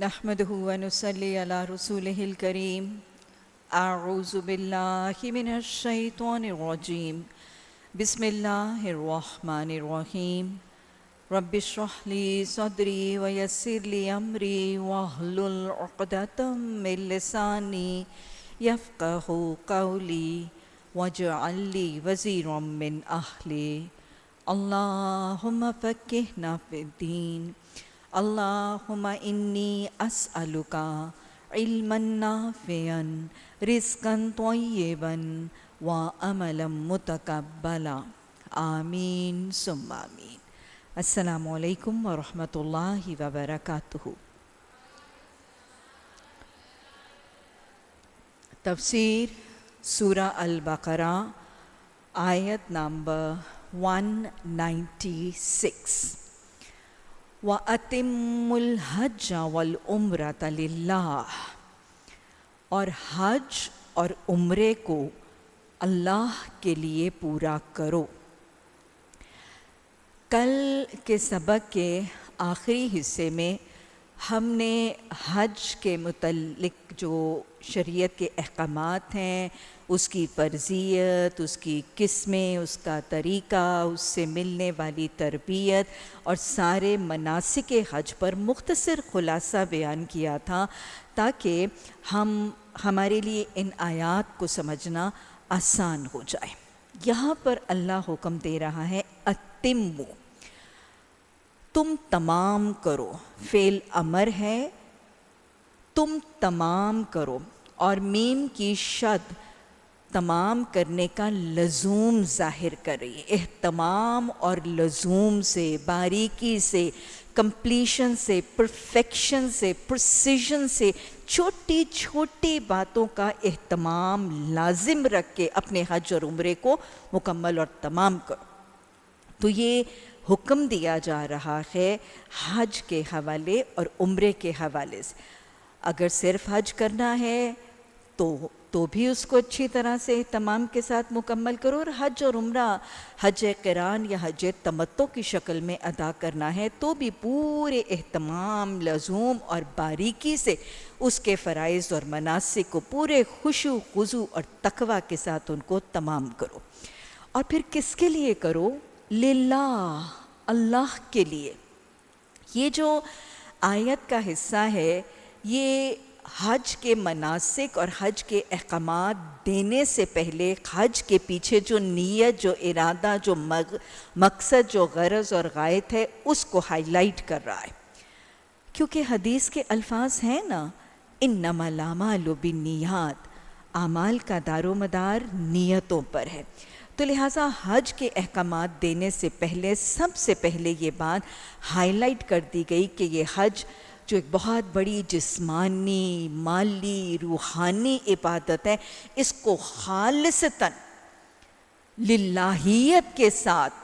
نحمده ونصلي على رسوله الكريم. أعوذ بالله من الشيطان الرجيم. بسم الله الرحمن الرحيم. رب اشرح لي صدري ويسر لي أمري واحلل عقدة من لساني يفقهوا قولي واجعل لي وزيرا من أهلي. اللهم فقهنا في الدين. اللهم إني أسألك علما نافعا رزقا طيبا وعملا متقبلا آمين ثم آمين. السلام علیکم ورحمۃ اللہ وبرکاتہ. تفسیر سورہ البقرہ آیت نمبر 196. وَأَتِمُّ الْحَجَّ وَالْعُمْرَةَ لِلَّهِ، اور حج اور عمرے کو اللہ کے لیے پورا کرو. کل کے سبق کے آخری حصے میں ہم نے حج کے متعلق جو شریعت کے احکامات ہیں، اس کی فرضیت، اس کی قسمیں، اس کا طریقہ، اس سے ملنے والی تربیت اور سارے مناسک حج پر مختصر خلاصہ بیان کیا تھا تاکہ ہمارے لیے ان آیات کو سمجھنا آسان ہو جائے. یہاں پر اللہ حکم دے رہا ہے اتمو، تم تمام کرو. فعل امر ہے، تم تمام کرو، اور میم کی شد تمام کرنے کا لزوم ظاہر کر رہی ہے. اہتمام اور لزوم سے، باریکی سے، کمپلیشن سے، پرفیکشن سے، پرسیژن سے، چھوٹی چھوٹی باتوں کا اہتمام لازم رکھ کے اپنے حج اور عمرے کو مکمل اور تمام کرو. تو یہ حکم دیا جا رہا ہے حج کے حوالے اور عمرے کے حوالے سے. اگر صرف حج کرنا ہے تو بھی اس کو اچھی طرح سے اہتمام کے ساتھ مکمل کرو، اور حج اور عمرہ حج قران یا حج تمتع کی شکل میں ادا کرنا ہے تو بھی پورے اہتمام، لزوم اور باریکی سے اس کے فرائض اور مناسک کو پورے خشوع خضوع اور تقوی کے ساتھ ان کو تمام کرو. اور پھر کس کے لیے کرو؟ للہ، اللہ کے لیے. یہ جو آیت کا حصہ ہے یہ حج کے مناسک اور حج کے احکامات دینے سے پہلے حج کے پیچھے جو نیت، جو ارادہ، جو مقصد، جو غرض اور غایت ہے اس کو ہائی لائٹ کر رہا ہے. کیونکہ حدیث کے الفاظ ہیں نا، انما الاعمال بالنیات، اعمال کا دار و مدار نیتوں پر ہے. تو لہٰذا حج کے احکامات دینے سے پہلے سب سے پہلے یہ بات ہائی لائٹ کر دی گئی کہ یہ حج جو ایک بہت بڑی جسمانی، مالی، روحانی عبادت ہے، اس کو خالصتاً للہیت کے ساتھ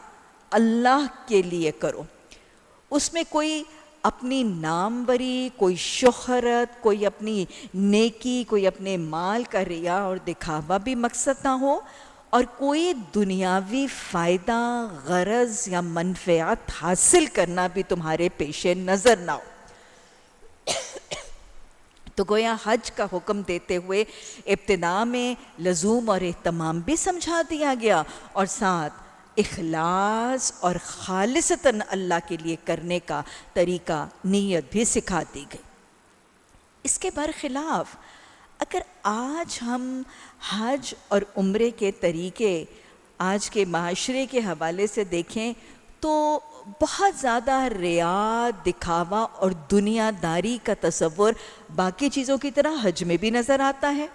اللہ کے لیے کرو. اس میں کوئی اپنی ناموری، کوئی شہرت، کوئی اپنی نیکی، کوئی اپنے مال کا ریا اور دکھاوا بھی مقصد نہ ہو، اور کوئی دنیاوی فائدہ، غرض یا منفعت حاصل کرنا بھی تمہارے پیش نظر نہ ہو. تو گویا حج کا حکم دیتے ہوئے ابتدا میں لزوم اور اہتمام بھی سمجھا دیا گیا، اور ساتھ اخلاص اور خالصتاً اللہ کے لیے کرنے کا طریقہ، نیت بھی سکھا دی گئی. اس کے برخلاف اگر آج ہم حج اور عمرے کے طریقے آج کے معاشرے کے حوالے سے دیکھیں تو بہت زیادہ ریا، دکھاوا اور دنیا داری کا تصور باقی چیزوں کی طرح حج میں بھی نظر آتا ہے.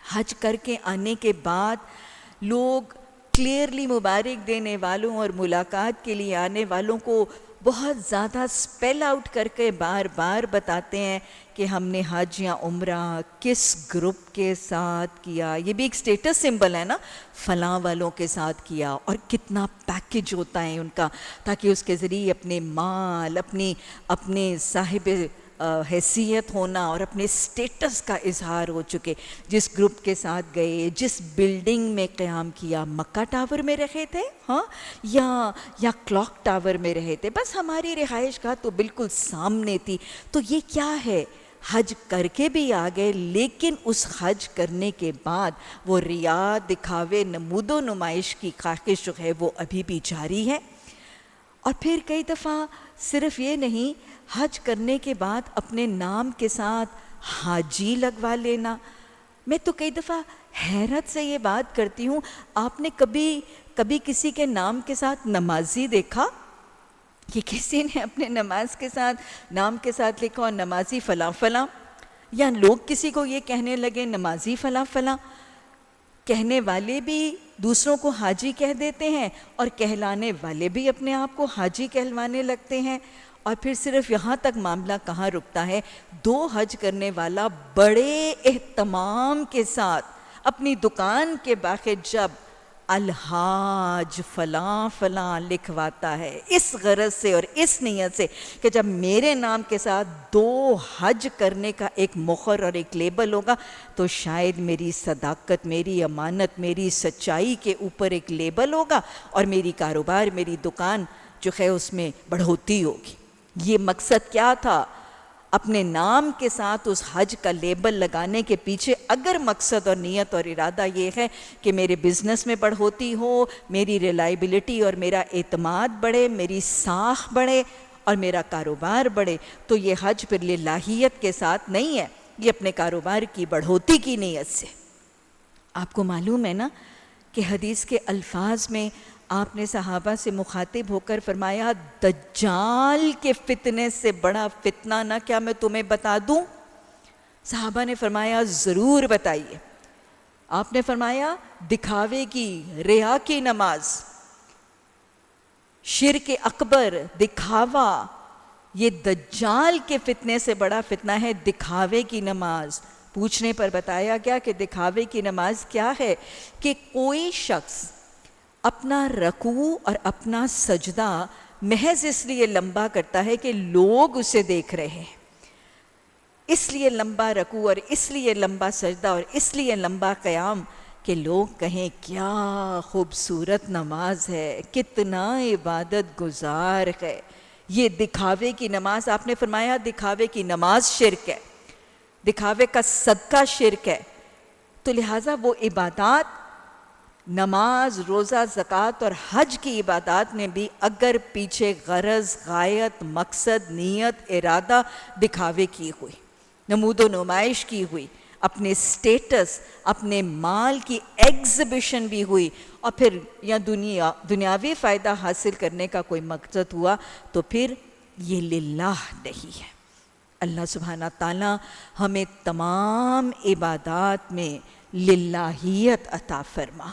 حج کر کے آنے کے بعد لوگ کلیئرلی مبارک دینے والوں اور ملاقات کے لیے آنے والوں کو بہت زیادہ اسپیل آؤٹ کر کے بار بار بتاتے ہیں کہ ہم نے حج یا عمرہ کس گروپ کے ساتھ کیا. یہ بھی ایک سٹیٹس سمبل ہے نا، فلاں والوں کے ساتھ کیا، اور کتنا پیکج ہوتا ہے ان کا، تاکہ اس کے ذریعے اپنے مال، اپنے صاحب حیثیت ہونا اور اپنے سٹیٹس کا اظہار ہو چکے. جس گروپ کے ساتھ گئے, جس بلڈنگ میں قیام کیا, مکہ ٹاور میں رہے تھے ہاں یا کلاک ٹاور میں رہے تھے, بس ہماری رہائش گاہ تو بالکل سامنے تھی. تو یہ کیا ہے, حج کر کے بھی آ گئے, لیکن اس حج کرنے کے بعد وہ ریا, دکھاوے, نمود و نمائش کی خواہش جو ہے وہ ابھی بھی جاری ہے. اور پھر کئی دفعہ صرف یہ نہیں, حج کرنے کے بعد اپنے نام کے ساتھ حاجی لگوا لینا. میں تو کئی دفعہ حیرت سے یہ بات کرتی ہوں, آپ نے کبھی کسی کے نام کے ساتھ نمازی دیکھا کہ کسی نے اپنے نام کے ساتھ لکھا اور نمازی فلاں فلاں, یا لوگ کسی کو یہ کہنے لگے نمازی فلاں فلاں. کہنے والے بھی دوسروں کو حاجی کہہ دیتے ہیں اور کہلانے والے بھی اپنے آپ کو حاجی کہلوانے لگتے ہیں. اور پھر صرف یہاں تک معاملہ کہاں رکتا ہے, 2 حج کرنے والا بڑے اہتمام کے ساتھ اپنی دکان کے باہر جب الحاج فلاں فلاں لکھواتا ہے, اس غرض سے اور اس نیت سے کہ جب میرے نام کے ساتھ 2 حج کرنے کا ایک مہر اور ایک لیبل ہوگا تو شاید میری صداقت, میری امانت, میری سچائی کے اوپر ایک لیبل ہوگا اور میری کاروبار, میری دکان جو ہے اس میں بڑھوتی ہوگی. یہ مقصد کیا تھا, اپنے نام کے ساتھ اس حج کا لیبل لگانے کے پیچھے اگر مقصد اور نیت اور ارادہ یہ ہے کہ میرے بزنس میں بڑھوتی ہو, میری ریلائبلٹی اور میرا اعتماد بڑھے, میری ساکھ بڑھے اور میرا کاروبار بڑھے, تو یہ حج پھر للہیت کے ساتھ نہیں ہے, یہ اپنے کاروبار کی بڑھوتی کی نیت سے. آپ کو معلوم ہے نا کہ حدیث کے الفاظ میں آپ نے صحابہ سے مخاطب ہو کر فرمایا, دجال کے فتنے سے بڑا فتنہ نہ کیا میں تمہیں بتا دوں؟ صحابہ نے فرمایا ضرور بتائیے. آپ نے فرمایا دکھاوے کی, ریا کی نماز, شرک اکبر, دکھاوا, یہ دجال کے فتنے سے بڑا فتنہ ہے دکھاوے کی نماز. پوچھنے پر بتایا گیا کہ دکھاوے کی نماز کیا ہے, کہ کوئی شخص اپنا رکوع اور اپنا سجدہ محض اس لیے لمبا کرتا ہے کہ لوگ اسے دیکھ رہے ہیں, اس لیے لمبا رکوع اور اس لیے لمبا سجدہ اور اس لیے لمبا قیام کہ لوگ کہیں کیا خوبصورت نماز ہے, کتنا عبادت گزار ہے. یہ دکھاوے کی نماز, آپ نے فرمایا دکھاوے کی نماز شرک ہے, دکھاوے کا صدقہ شرک ہے. تو لہٰذا وہ عبادات, نماز, روزہ, زکوٰۃ اور حج کی عبادات میں بھی اگر پیچھے غرض, غایت, مقصد, نیت, ارادہ دکھاوے کی ہوئی, نمود و نمائش کی ہوئی, اپنے سٹیٹس, اپنے مال کی ایگزیبیشن بھی ہوئی, اور پھر یا دنیاوی فائدہ حاصل کرنے کا کوئی مقصد ہوا, تو پھر یہ للہ نہیں ہے. اللہ سبحانہ تعالیٰ ہمیں تمام عبادات میں للہیت عطا فرما.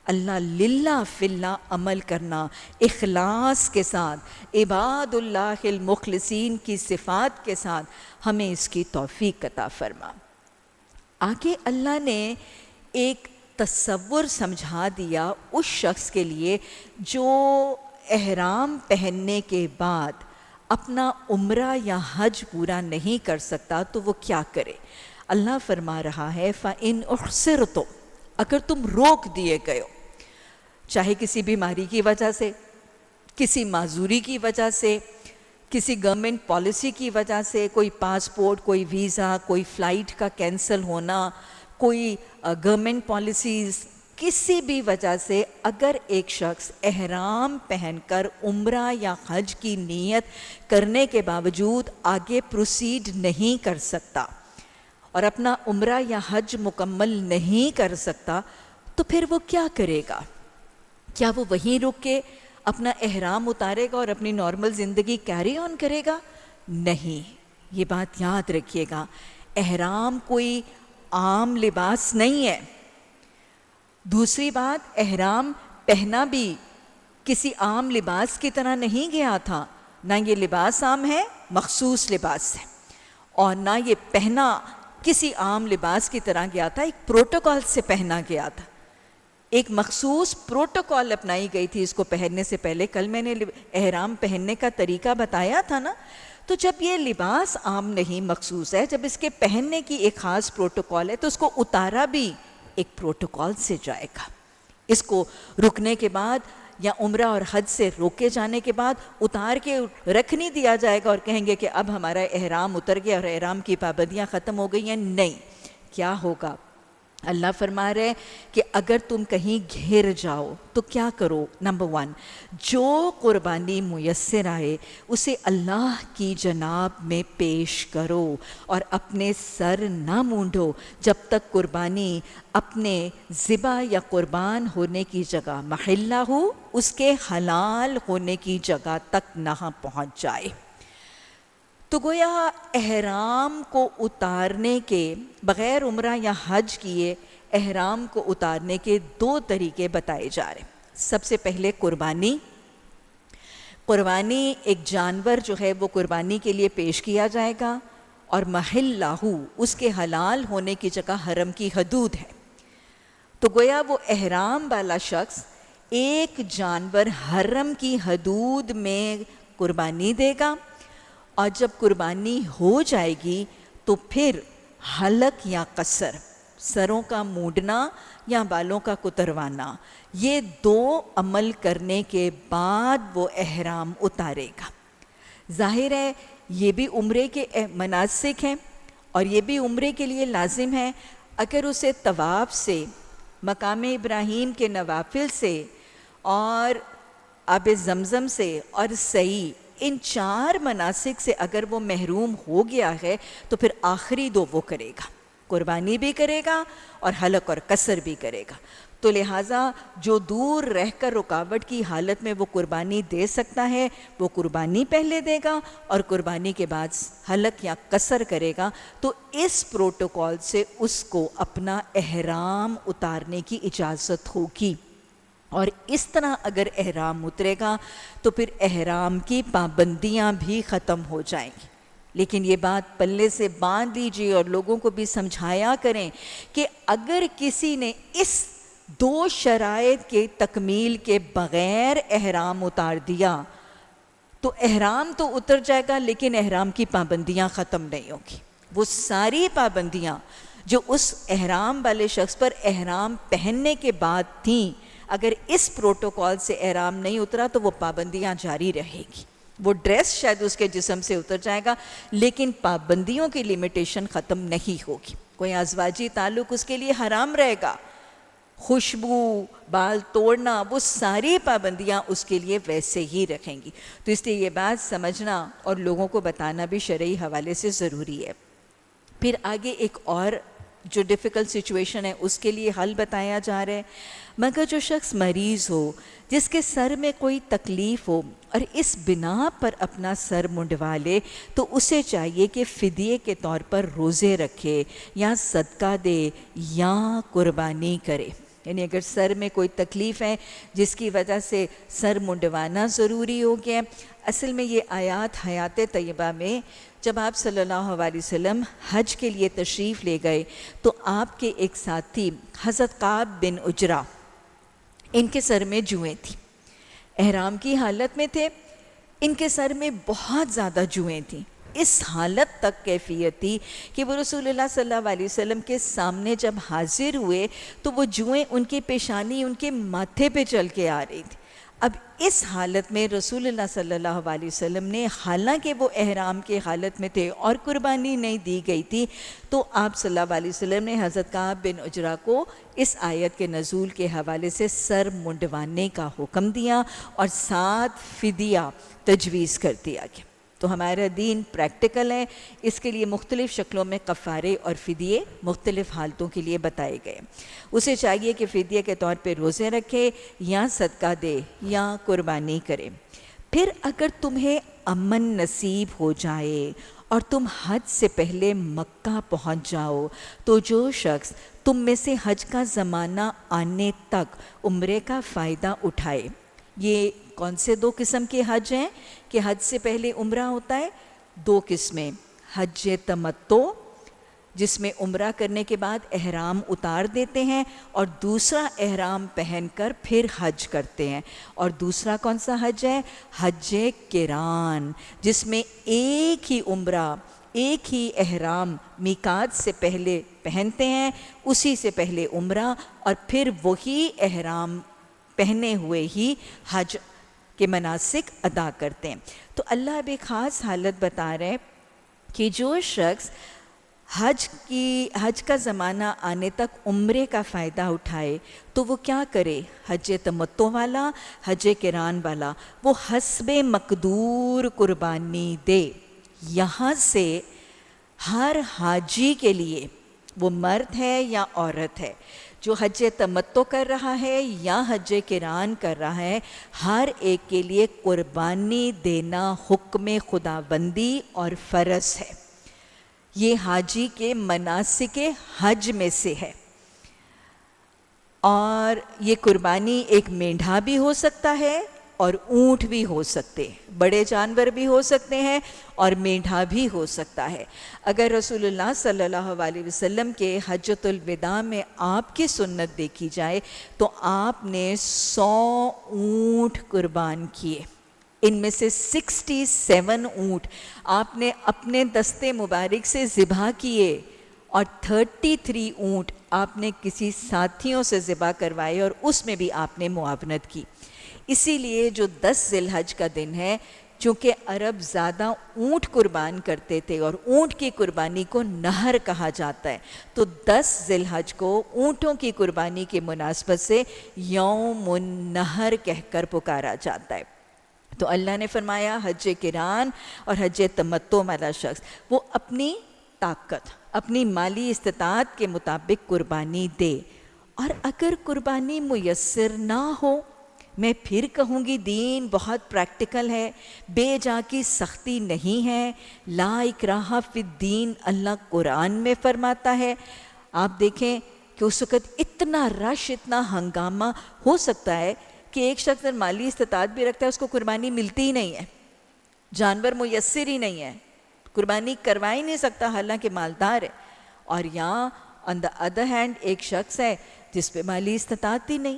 اللہ للہ فی اللہ عمل کرنا, اخلاص کے ساتھ, عباد اللہ المخلصین کی صفات کے ساتھ ہمیں اس کی توفیق عطا فرما. آگے اللہ نے ایک تصور سمجھا دیا اس شخص کے لیے جو احرام پہننے کے بعد اپنا عمرہ یا حج پورا نہیں کر سکتا تو وہ کیا کرے. اللہ فرما رہا ہے فَإِنْ أُحْصِرْتُمْ, اگر تم روک دیے گئے ہو, چاہے کسی بیماری کی وجہ سے, کسی معذوری کی وجہ سے, کسی گورنمنٹ پالیسی کی وجہ سے, کوئی پاسپورٹ, کوئی ویزا, کوئی فلائٹ کا کینسل ہونا, کوئی گورنمنٹ پالیسیز, کسی بھی وجہ سے اگر ایک شخص احرام پہن کر عمرہ یا حج کی نیت کرنے کے باوجود آگے پروسیڈ نہیں کر سکتا اور اپنا عمرہ یا حج مکمل نہیں کر سکتا, تو پھر وہ کیا کرے گا؟ کیا وہ وہیں رک کے اپنا احرام اتارے گا اور اپنی نارمل زندگی کیری آن کرے گا؟ نہیں, یہ بات یاد رکھیے گا, احرام کوئی عام لباس نہیں ہے. دوسری بات, احرام پہنا بھی کسی عام لباس کی طرح نہیں گیا تھا, نہ یہ لباس عام ہے, مخصوص لباس ہے, اور نہ یہ پہنا کسی عام لباس کی طرح گیا تھا, ایک پروٹوکول سے پہنا گیا تھا. ایک مخصوص پروٹوکول اپنائی گئی تھی اس کو پہننے سے پہلے. کل میں نے احرام پہننے کا طریقہ بتایا تھا نا. تو جب یہ لباس عام نہیں مخصوص ہے, جب اس کے پہننے کی ایک خاص پروٹوکول ہے, تو اس کو اتارا بھی ایک پروٹوکول سے جائے گا. اس کو رکنے کے بعد یا عمرہ اور حج سے روکے جانے کے بعد اتار کے رکھ نہیں دیا جائے گا اور کہیں گے کہ اب ہمارا احرام اتر گیا اور احرام کی پابندیاں ختم ہو گئی ہیں. نہیں, کیا ہوگا؟ اللہ فرما رہے کہ اگر تم کہیں گھر جاؤ تو کیا کرو. نمبر 1, جو قربانی میسر آئے اسے اللہ کی جناب میں پیش کرو اور اپنے سر نہ مونڈو جب تک قربانی اپنے ذبح یا قربان ہونے کی جگہ محلہ ہو, اس کے حلال ہونے کی جگہ تک نہ پہنچ جائے. تو گویا احرام کو اتارنے کے بغیر عمرہ یا حج کیے احرام کو اتارنے کے 2 طریقے بتائے جا رہے ہیں. سب سے پہلے قربانی. قربانی ایک جانور جو ہے وہ قربانی کے لیے پیش کیا جائے گا اور محلہ اس کے حلال ہونے کی جگہ حرم کی حدود ہے. تو گویا وہ احرام والا شخص ایک جانور حرم کی حدود میں قربانی دے گا اور جب قربانی ہو جائے گی تو پھر حلق یا قصر, سروں کا مونڈنا یا بالوں کا کتروانا, یہ 2 عمل کرنے کے بعد وہ احرام اتارے گا. ظاہر ہے یہ بھی عمرے کے مناسک ہیں اور یہ بھی عمرے کے لیے لازم ہے. اگر اسے طواف سے, مقام ابراہیم کے نوافل سے اور آب زمزم سے اور سعی, ان 4 مناسک سے اگر وہ محروم ہو گیا ہے تو پھر آخری 2 وہ کرے گا, قربانی بھی کرے گا اور حلق اور قصر بھی کرے گا. تو لہٰذا جو دور رہ کر رکاوٹ کی حالت میں وہ قربانی دے سکتا ہے وہ قربانی پہلے دے گا اور قربانی کے بعد حلق یا قصر کرے گا. تو اس پروٹوکول سے اس کو اپنا احرام اتارنے کی اجازت ہوگی. اور اس طرح اگر احرام اترے گا تو پھر احرام کی پابندیاں بھی ختم ہو جائیں گی. لیکن یہ بات پلے سے باندھ لیجیے اور لوگوں کو بھی سمجھایا کریں کہ اگر کسی نے اس 2 شرائط کے تکمیل کے بغیر احرام اتار دیا تو احرام تو اتر جائے گا لیکن احرام کی پابندیاں ختم نہیں ہوگی. وہ ساری پابندیاں جو اس احرام والے شخص پر احرام پہننے کے بعد تھیں, اگر اس پروٹوکول سے احرام نہیں اترا تو وہ پابندیاں جاری رہے گی. وہ ڈریس شاید اس کے جسم سے اتر جائے گا لیکن پابندیوں کی لیمیٹیشن ختم نہیں ہوگی. کوئی ازواجی تعلق اس کے لیے حرام رہے گا, خوشبو, بال توڑنا, وہ ساری پابندیاں اس کے لیے ویسے ہی رکھیں گی. تو اس لیے یہ بات سمجھنا اور لوگوں کو بتانا بھی شرعی حوالے سے ضروری ہے. پھر آگے ایک اور جو ڈیفیکلٹ سچویشن ہے اس کے لیے حل بتایا جا رہا ہے. مگر جو شخص مریض ہو, جس کے سر میں کوئی تکلیف ہو اور اس بنا پر اپنا سر منڈوا لے, تو اسے چاہیے کہ فدیے کے طور پر روزے رکھے یا صدقہ دے یا قربانی کرے. یعنی اگر سر میں کوئی تکلیف ہے جس کی وجہ سے سر منڈوانا ضروری ہو گیا. اصل میں یہ آیات حیات طیبہ میں جب آپ صلی اللہ علیہ وسلم حج کے لیے تشریف لے گئے تو آپ کے ایک ساتھی حضرت کعب بن عجرہ, ان کے سر میں جوئیں تھیں, احرام کی حالت میں تھے, ان کے سر میں بہت زیادہ جوئیں تھیں. اس حالت تک کیفیت تھی کہ وہ رسول اللہ صلی اللہ علیہ وسلم کے سامنے جب حاضر ہوئے تو وہ جوئیں ان کی پیشانی, ان کے ماتھے پہ چل کے آ رہی تھی. اب اس حالت میں رسول اللہ صلی اللہ علیہ وسلم نے, حالانکہ وہ احرام کے حالت میں تھے اور قربانی نہیں دی گئی تھی, تو آپ صلی اللہ علیہ وسلم نے حضرت کعب بن عجرہ کو اس آیت کے نزول کے حوالے سے سر منڈوانے کا حکم دیا اور ساتھ فدیہ تجویز کر دیا گیا. تو ہمارا دین پریکٹیکل ہے, اس کے لیے مختلف شکلوں میں کفارے اور فدیے مختلف حالتوں کے لیے بتائے گئے. اسے چاہیے کہ فدیے کے طور پہ روزے رکھے یا صدقہ دے یا قربانی کرے. پھر اگر تمہیں امن نصیب ہو جائے اور تم حج سے پہلے مکہ پہنچ جاؤ تو جو شخص تم میں سے حج کا زمانہ آنے تک عمرے کا فائدہ اٹھائے. یہ کون سے 2 قسم کے حج ہیں کہ حج سے پہلے عمرہ ہوتا ہے؟ 2 قسمیں, حج تمتع جس میں عمرہ کرنے کے بعد احرام اتار دیتے ہیں اور دوسرا احرام پہن کر پھر حج کرتے ہیں. اور دوسرا کون سا حج ہے؟ حج قران، جس میں ایک ہی عمرہ، ایک ہی احرام میقات سے پہلے پہنتے ہیں، اسی سے پہلے عمرہ، اور پھر وہی احرام پہنے ہوئے ہی حج کے مناسک ادا کرتے ہیں. تو اللہ اب ایک خاص حالت بتا رہے ہیں کہ جو شخص حج کا زمانہ آنے تک عمرے کا فائدہ اٹھائے تو وہ کیا کرے؟ حج تمتع والا، حج قران والا، وہ حسب مقدور قربانی دے. یہاں سے ہر حاجی کے لیے، وہ مرد ہے یا عورت ہے، جو حج تمتع کر رہا ہے یا حج قران کر رہا ہے، ہر ایک کے لیے قربانی دینا حکم خداوندی اور فرض ہے. یہ حاجی کے مناسک حج میں سے ہے. اور یہ قربانی ایک مینڈھا بھی ہو سکتا ہے اور اونٹ بھی ہو سکتے ہیں، بڑے جانور بھی ہو سکتے ہیں اور مینڈھا بھی ہو سکتا ہے. اگر رسول اللہ صلی اللہ علیہ وسلم کے حجۃ الوداع میں آپ کی سنت دیکھی جائے تو آپ نے 100 اونٹ قربان کیے. ان میں سے 67 اونٹ آپ نے اپنے دستے مبارک سے ذبح کیے اور 33 اونٹ آپ نے کسی ساتھیوں سے ذبح کروائے اور اس میں بھی آپ نے معاونت کی. اسی لیے جو 10 ذی الحج کا دن ہے، چونکہ عرب زیادہ اونٹ قربان کرتے تھے اور اونٹ کی قربانی کو نہر کہا جاتا ہے، تو 10 ذی الحج کو اونٹوں کی قربانی کی مناسبت سے یوم النحر کہہ کر پکارا جاتا ہے. تو اللہ نے فرمایا حج قران اور حج تمتع والا شخص وہ اپنی طاقت، اپنی مالی استطاعت کے مطابق قربانی دے. اور اگر قربانی میسر نہ ہو، میں پھر کہوں گی دین بہت پریکٹیکل ہے، بے جا کی سختی نہیں ہے. لا اکراہ فی الدین اللہ قرآن میں فرماتا ہے. آپ دیکھیں کہ اس وقت اتنا رش، اتنا ہنگامہ ہو سکتا ہے کہ ایک شخص مالی استطاعت بھی رکھتا ہے، اس کو قربانی ملتی ہی نہیں ہے، جانور میسر ہی نہیں ہے، قربانی کروا ہی نہیں سکتا حالانکہ مالدار ہے. اور یہاں آن دا ادر ہینڈ ایک شخص ہے جس پہ مالی استطاعت ہی نہیں.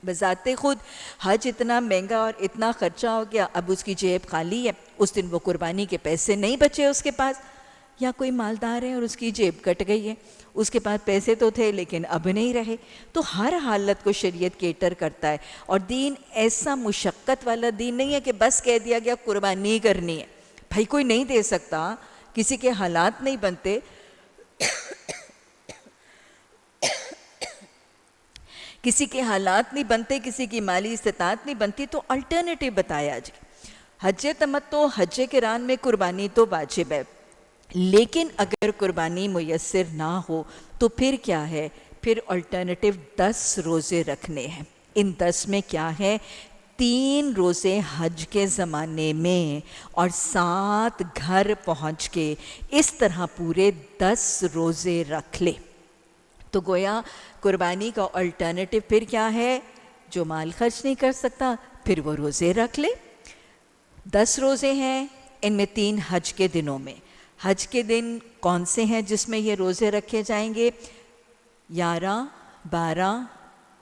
بذات خود حج اتنا مہنگا اور اتنا خرچہ ہو گیا، اب اس کی جیب خالی ہے، اس دن وہ قربانی کے پیسے نہیں بچے اس کے پاس. یا کوئی مالدار ہے اور اس کی جیب کٹ گئی ہے، اس کے پاس پیسے تو تھے لیکن اب نہیں رہے. تو ہر حالت کو شریعت کیٹر کرتا ہے. اور دین ایسا مشقت والا دین نہیں ہے کہ بس کہہ دیا گیا قربانی کرنی ہے. بھائی کوئی نہیں دے سکتا، کسی کے حالات نہیں بنتے، کسی کے حالات نہیں بنتے، کسی کی مالی استطاعت نہیں بنتی، تو الٹرنیٹیو بتایا جی. حج تمتع، حج قران میں قربانی تو واجب ہے، لیکن اگر قربانی میسر نہ ہو تو پھر کیا ہے؟ پھر الٹرنیٹیو 10 روزے رکھنے ہیں. ان 10 میں کیا ہے؟ 3 روزے حج کے زمانے میں اور 7 گھر پہنچ کے، اس طرح پورے 10 روزے رکھ لے. تو گویا قربانی کا الٹرنیٹیو پھر کیا ہے؟ جو مال خرچ نہیں کر سکتا پھر وہ روزے رکھ لے. 10 روزے ہیں، ان میں 3 حج کے دنوں میں. حج کے دن کون سے ہیں جس میں یہ روزے رکھے جائیں گے؟ 11، 12،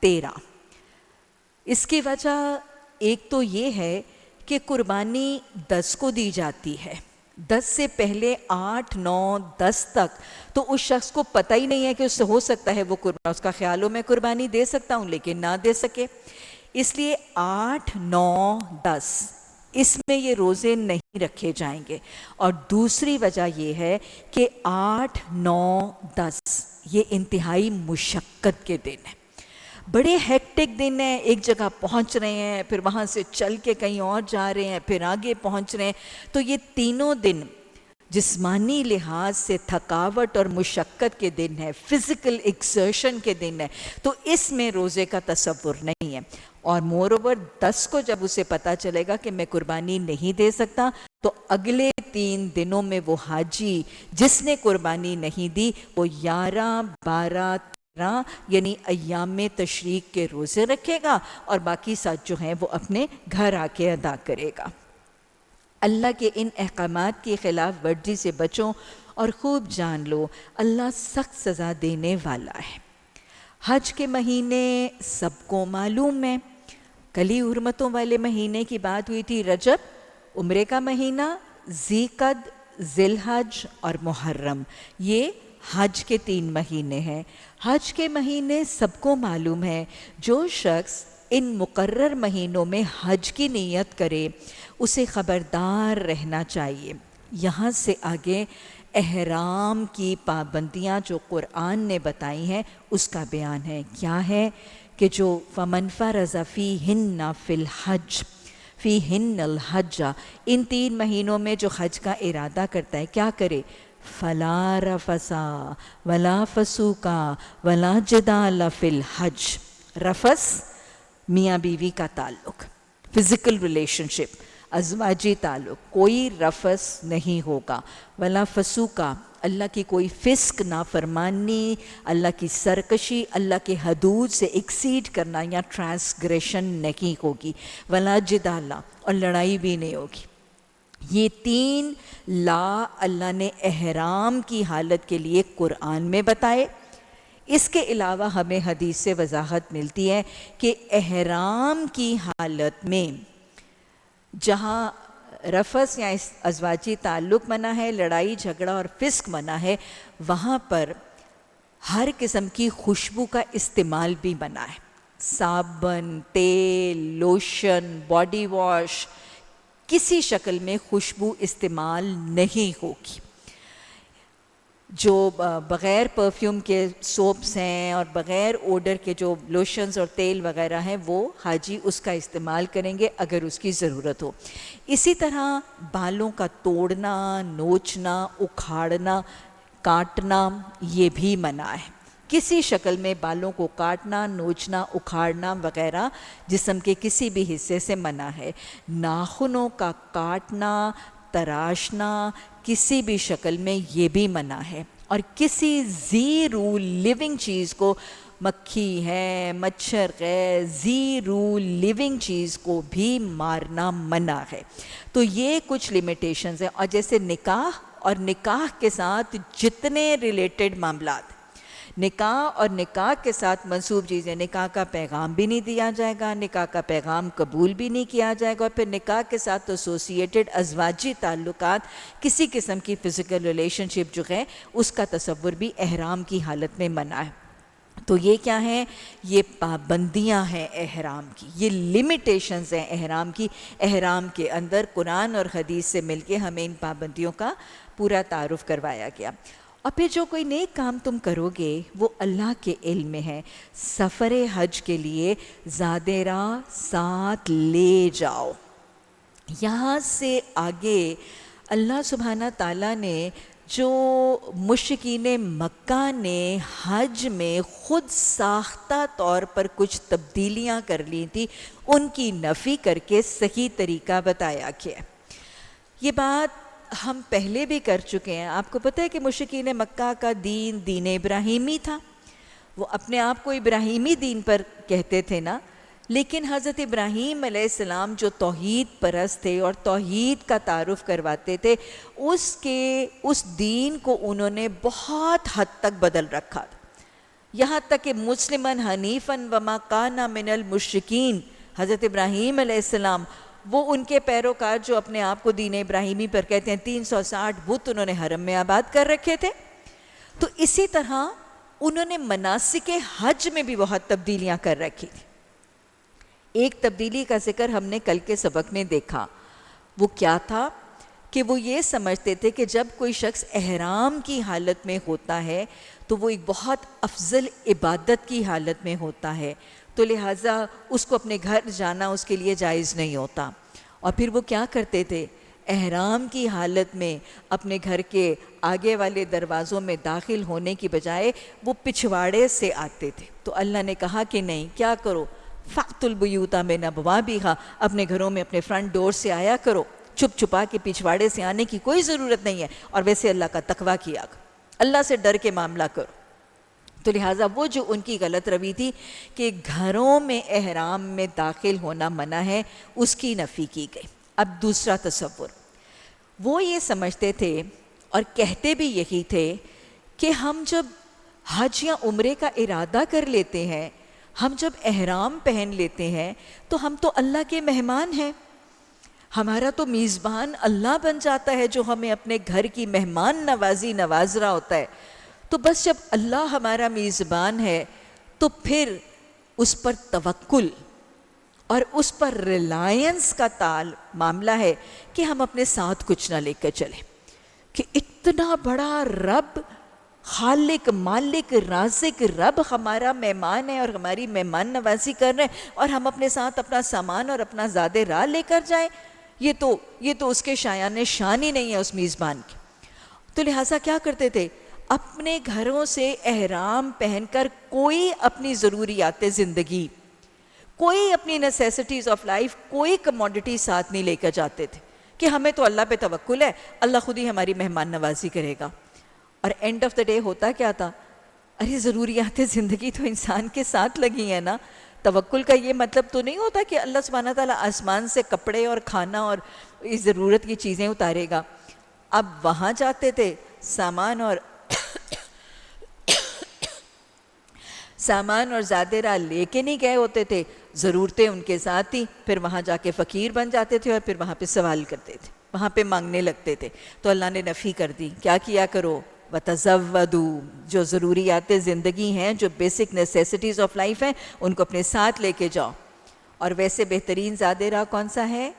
13. اس کی وجہ ایک تو یہ ہے کہ قربانی 10 کو دی جاتی ہے، 10 سے پہلے 8، 9، 10 تک تو اس شخص کو پتہ ہی نہیں ہے کہ اس سے ہو سکتا ہے وہ قربانی، اس کا خیال ہو میں قربانی دے سکتا ہوں لیکن نہ دے سکے. اس لیے 8، 9، 10 اس میں یہ روزے نہیں رکھے جائیں گے. اور دوسری وجہ یہ ہے کہ 8، 9، 10 یہ انتہائی مشقت کے دن ہیں، بڑے ہیکٹک دن ہیں. ایک جگہ پہنچ رہے ہیں، پھر وہاں سے چل کے کہیں اور جا رہے ہیں، پھر آگے پہنچ رہے ہیں. تو یہ تینوں دن جسمانی لحاظ سے تھکاوٹ اور مشقت کے دن ہے، فزیکل ایکسرشن کے دن ہے. تو اس میں روزے کا تصور نہیں ہے. اور مور اوور 10 کو جب اسے پتہ چلے گا کہ میں قربانی نہیں دے سکتا تو اگلے 3 دنوں میں وہ حاجی جس نے قربانی نہیں دی وہ 11، 12، 13 یعنی ایام تشریق کے روزے رکھے گا اور باقی 7 جو ہیں وہ اپنے گھر آ کے ادا کرے گا. اللہ کے ان احکامات کی خلاف ورزی سے بچو اور خوب جان لو اللہ سخت سزا دینے والا ہے۔ حج کے مہینے سب کو معلوم ہے، کل ہی حرمتوں والے مہینے کی بات ہوئی تھی، رجب عمرے کا مہینہ، ذی قعد، ذی الحج اور محرم، یہ حج کے 3 مہینے ہیں۔ حج کے مہینے سب کو معلوم ہے، جو شخص ان مقرر مہینوں میں حج کی نیت کرے اسے خبردار رہنا چاہیے۔ یہاں سے آگے احرام کی پابندیاں جو قرآن نے بتائی ہیں اس کا بیان ہے۔ کیا ہے کہ جو فَمَنْ فَرَضَ فِيهِنَّ فِي الْحَجِّ فِيهِنَّ الْحَجَّ، ان 3 مہینوں میں جو حج کا ارادہ کرتا ہے کیا کرے؟ فَلَا رَفَثَ وَلَا فَسُوقَ وَلَا جِدَالَ فِي الْحَجِّ۔ رفث میاں بیوی کا تعلق، فزیکل ریلیشن شپ، ازواجی تعلق، کوئی رفث نہیں ہوگا۔ ولا فسوقہ، اللہ کی کوئی فسق نافرمانی، اللہ کی سرکشی، اللہ کے حدود سے ایکسیڈ کرنا یا ٹرانسگریشن نہیں ہوگی۔ ولا جدالہ، اور لڑائی بھی نہیں ہوگی۔ یہ 3 لا اللہ نے احرام کی حالت کے لیے قرآن میں بتائے۔ اس کے علاوہ ہمیں حدیث سے وضاحت ملتی ہے کہ احرام کی حالت میں جہاں رفث یا ازواجی تعلق منع ہے، لڑائی جھگڑا اور فسق منع ہے، وہاں پر ہر قسم کی خوشبو کا استعمال بھی منع ہے۔ صابن، تیل، لوشن، باڈی واش، کسی شکل میں خوشبو استعمال نہیں ہوگی۔ جو بغیر پرفیوم کے سوپس ہیں اور بغیر اوڈر کے جو لوشنز اور تیل وغیرہ ہیں وہ حاجی اس کا استعمال کریں گے اگر اس کی ضرورت ہو۔ اسی طرح بالوں کا توڑنا، نوچنا، اکھاڑنا، کاٹنا یہ بھی منع ہے۔ کسی شکل میں بالوں کو کاٹنا، نوچنا، اکھاڑنا وغیرہ جسم کے کسی بھی حصے سے منع ہے۔ ناخنوں کا کاٹنا، تراشنا کسی بھی شکل میں یہ بھی منع ہے، اور کسی ذی روح لیونگ چیز کو، مکھی ہے، مچھر ہے، ذی روح لیونگ چیز کو بھی مارنا منع ہے۔ تو یہ کچھ لیمیٹیشنز ہیں۔ اور جیسے نکاح اور نکاح کے ساتھ جتنے ریلیٹڈ معاملات، نکاح اور نکاح کے ساتھ منسوب چیزیں، نکاح کا پیغام بھی نہیں دیا جائے گا، نکاح کا پیغام قبول بھی نہیں کیا جائے گا، اور پھر نکاح کے ساتھ ایسوسیٹڈ ازواجی تعلقات، کسی قسم کی فزیکل ریلیشن شپ جو ہے اس کا تصور بھی احرام کی حالت میں منع ہے۔ تو یہ کیا ہے؟ یہ پابندیاں ہیں احرام کی، یہ لمیٹیشنز ہیں احرام کی۔ احرام کے اندر قرآن اور حدیث سے مل کے ہمیں ان پابندیوں کا پورا تعارف کروایا گیا۔ اور پھر جو کوئی نیک کام تم کرو گے وہ اللہ کے علم میں ہے۔ سفر حج کے لیے زاد راہ ساتھ لے جاؤ۔ یہاں سے آگے اللہ سبحانہ تعالیٰ نے جو مشرکین مکہ نے حج میں خود ساختہ طور پر کچھ تبدیلیاں کر لی تھی ان کی نفی کر کے صحیح طریقہ بتایا گیا۔ یہ بات ہم پہلے بھی کر چکے ہیں۔ آپ کو پتہ ہے کہ مشرکین مکہ کا دین ابراہیمی تھا، وہ اپنے آپ کو ابراہیمی دین پر کہتے تھے نا، لیکن حضرت ابراہیم علیہ السلام جو توحید پرست تھے اور توحید کا تعارف کرواتے تھے، اس دین کو انہوں نے بہت حد تک بدل رکھا تھا، یہاں تک کہ مسلماً حنیفاً وما کان من المشرکین، حضرت ابراہیم علیہ السلام وہ ان کے پیروکار جو اپنے آپ کو دین ابراہیمی پر کہتے ہیں، 360 بت انہوں نے حرم میں آباد کر رکھے تھے۔ تو اسی طرح انہوں نے مناسک حج میں بھی بہت تبدیلیاں کر رکھی تھی۔ ایک تبدیلی کا ذکر ہم نے کل کے سبق میں دیکھا، وہ کیا تھا کہ وہ یہ سمجھتے تھے کہ جب کوئی شخص احرام کی حالت میں ہوتا ہے تو وہ ایک بہت افضل عبادت کی حالت میں ہوتا ہے، تو لہٰذا اس کو اپنے گھر جانا اس کے لیے جائز نہیں ہوتا۔ اور پھر وہ کیا کرتے تھے؟ احرام کی حالت میں اپنے گھر کے آگے والے دروازوں میں داخل ہونے کی بجائے وہ پچھواڑے سے آتے تھے۔ تو اللہ نے کہا کہ نہیں، کیا کرو؟ فَأْتُوا الْبُيُوتَ مِنْ أَبْوَابِهَا، اپنے گھروں میں اپنے فرنٹ ڈور سے آیا کرو، چھپ چھپا کے پچھواڑے سے آنے کی کوئی ضرورت نہیں ہے، اور ویسے اللہ کا تقویٰ کیا کرو، اللہ سے ڈر کے معاملہ کرو۔ تو لہٰذا وہ جو ان کی غلط روی تھی کہ گھروں میں احرام میں داخل ہونا منع ہے، اس کی نفی کی گئی۔ اب دوسرا تصور، وہ یہ سمجھتے تھے اور کہتے بھی یہی تھے کہ ہم جب حج یا عمرے کا ارادہ کر لیتے ہیں، ہم جب احرام پہن لیتے ہیں تو ہم تو اللہ کے مہمان ہیں، ہمارا تو میزبان اللہ بن جاتا ہے جو ہمیں اپنے گھر کی مہمان نوازی نواز رہا ہوتا ہے۔ تو بس جب اللہ ہمارا میزبان ہے تو پھر اس پر توکل اور اس پر ریلائنس کا معاملہ ہے کہ ہم اپنے ساتھ کچھ نہ لے کر چلیں، کہ اتنا بڑا رب، خالق مالک رازق رب ہمارا مہمان ہے اور ہماری مہمان نوازی کر رہے ہیں، اور ہم اپنے ساتھ اپنا سامان اور اپنا زاد راہ لے کر جائیں، یہ تو اس کے شایان شان ہی نہیں ہے اس میزبان کی۔ تو لہٰذا کیا کرتے تھے، اپنے گھروں سے احرام پہن کر کوئی اپنی ضروریات زندگی، کوئی اپنی نیسیسٹیز آف لائف، کوئی کموڈٹی ساتھ نہیں لے کر جاتے تھے کہ ہمیں تو اللہ پہ توکل ہے، اللہ خود ہی ہماری مہمان نوازی کرے گا۔ اور اینڈ آف دا ڈے ہوتا کیا تھا، ارے ضروریات زندگی تو انسان کے ساتھ لگی ہیں نا۔ توکل کا یہ مطلب تو نہیں ہوتا کہ اللہ سبحانہ تعالیٰ آسمان سے کپڑے اور کھانا اور اس ضرورت کی چیزیں اتارے گا۔ اب وہاں جاتے تھے، سامان اور زاد راہ لے کے نہیں گئے ہوتے تھے، ضرورتیں ان کے ساتھ تھی، پھر وہاں جا کے فقیر بن جاتے تھے اور پھر وہاں پہ سوال کرتے تھے، وہاں پہ مانگنے لگتے تھے۔ تو اللہ نے نفی کر دی، کیا کیا کرو، وَتَزَوَّدُوا، جو ضروریات زندگی ہیں، جو بیسک نیسیسٹیز آف لائف ہیں، ان کو اپنے ساتھ لے کے جاؤ۔ اور ویسے بہترین زاد راہ کون سا ہے،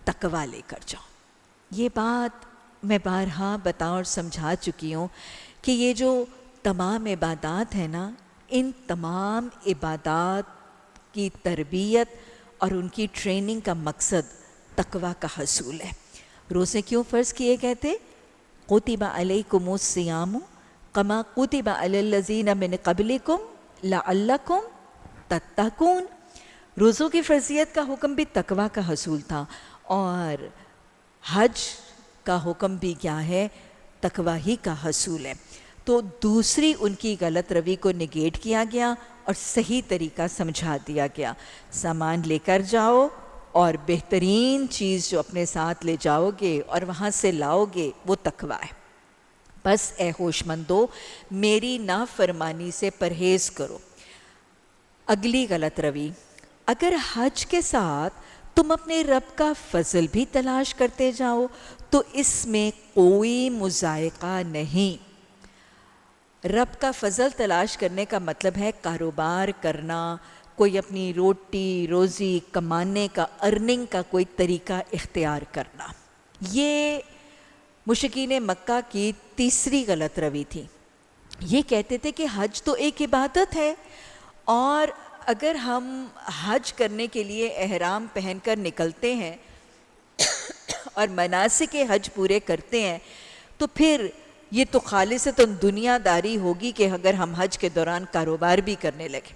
تقویٰ لے کر جاؤ۔ یہ بات میں بارہا بتا اور سمجھا چکی ہوں کہ یہ جو تمام عبادات ہیں نا، ان تمام عبادات کی تربیت اور ان کی ٹریننگ کا مقصد تقویٰ کا حصول ہے۔ روزے کیوں فرض کیے گئے تھے، کُتِبَ عَلَيْكُمُ الصِّيَامُ كَمَا كُتِبَ عَلَى الَّذِينَ مِن قَبْلِكُمْ لَعَلَّكُمْ تَتَّقُونَ۔ روزوں کی فرضیت کا حکم بھی تقویٰ کا حصول تھا، اور حج کا حکم بھی کیا ہے، تقویٰ ہی کا حصول ہے۔ تو دوسری ان کی غلط روی کو نگیٹ کیا گیا اور صحیح طریقہ سمجھا دیا گیا، سامان لے کر جاؤ اور بہترین چیز جو اپنے ساتھ لے جاؤ گے اور وہاں سے لاؤ گے وہ تقویٰ ہے۔ بس اے ہوش مندو، میری نافرمانی سے پرہیز کرو۔ اگلی غلط روی، اگر حج کے ساتھ تم اپنے رب کا فضل بھی تلاش کرتے جاؤ تو اس میں کوئی مضائقہ نہیں۔ رب کا فضل تلاش کرنے کا مطلب ہے کاروبار کرنا، کوئی اپنی روٹی روزی کمانے کا، ارننگ کا کوئی طریقہ اختیار کرنا۔ یہ مشرکین مکہ کی تیسری غلط روی تھی۔ یہ کہتے تھے کہ حج تو ایک عبادت ہے، اور اگر ہم حج کرنے کے لیے احرام پہن کر نکلتے ہیں اور مناسک حج پورے کرتے ہیں تو پھر یہ تو خالصتاً دنیا داری ہوگی کہ اگر ہم حج کے دوران کاروبار بھی کرنے لگے،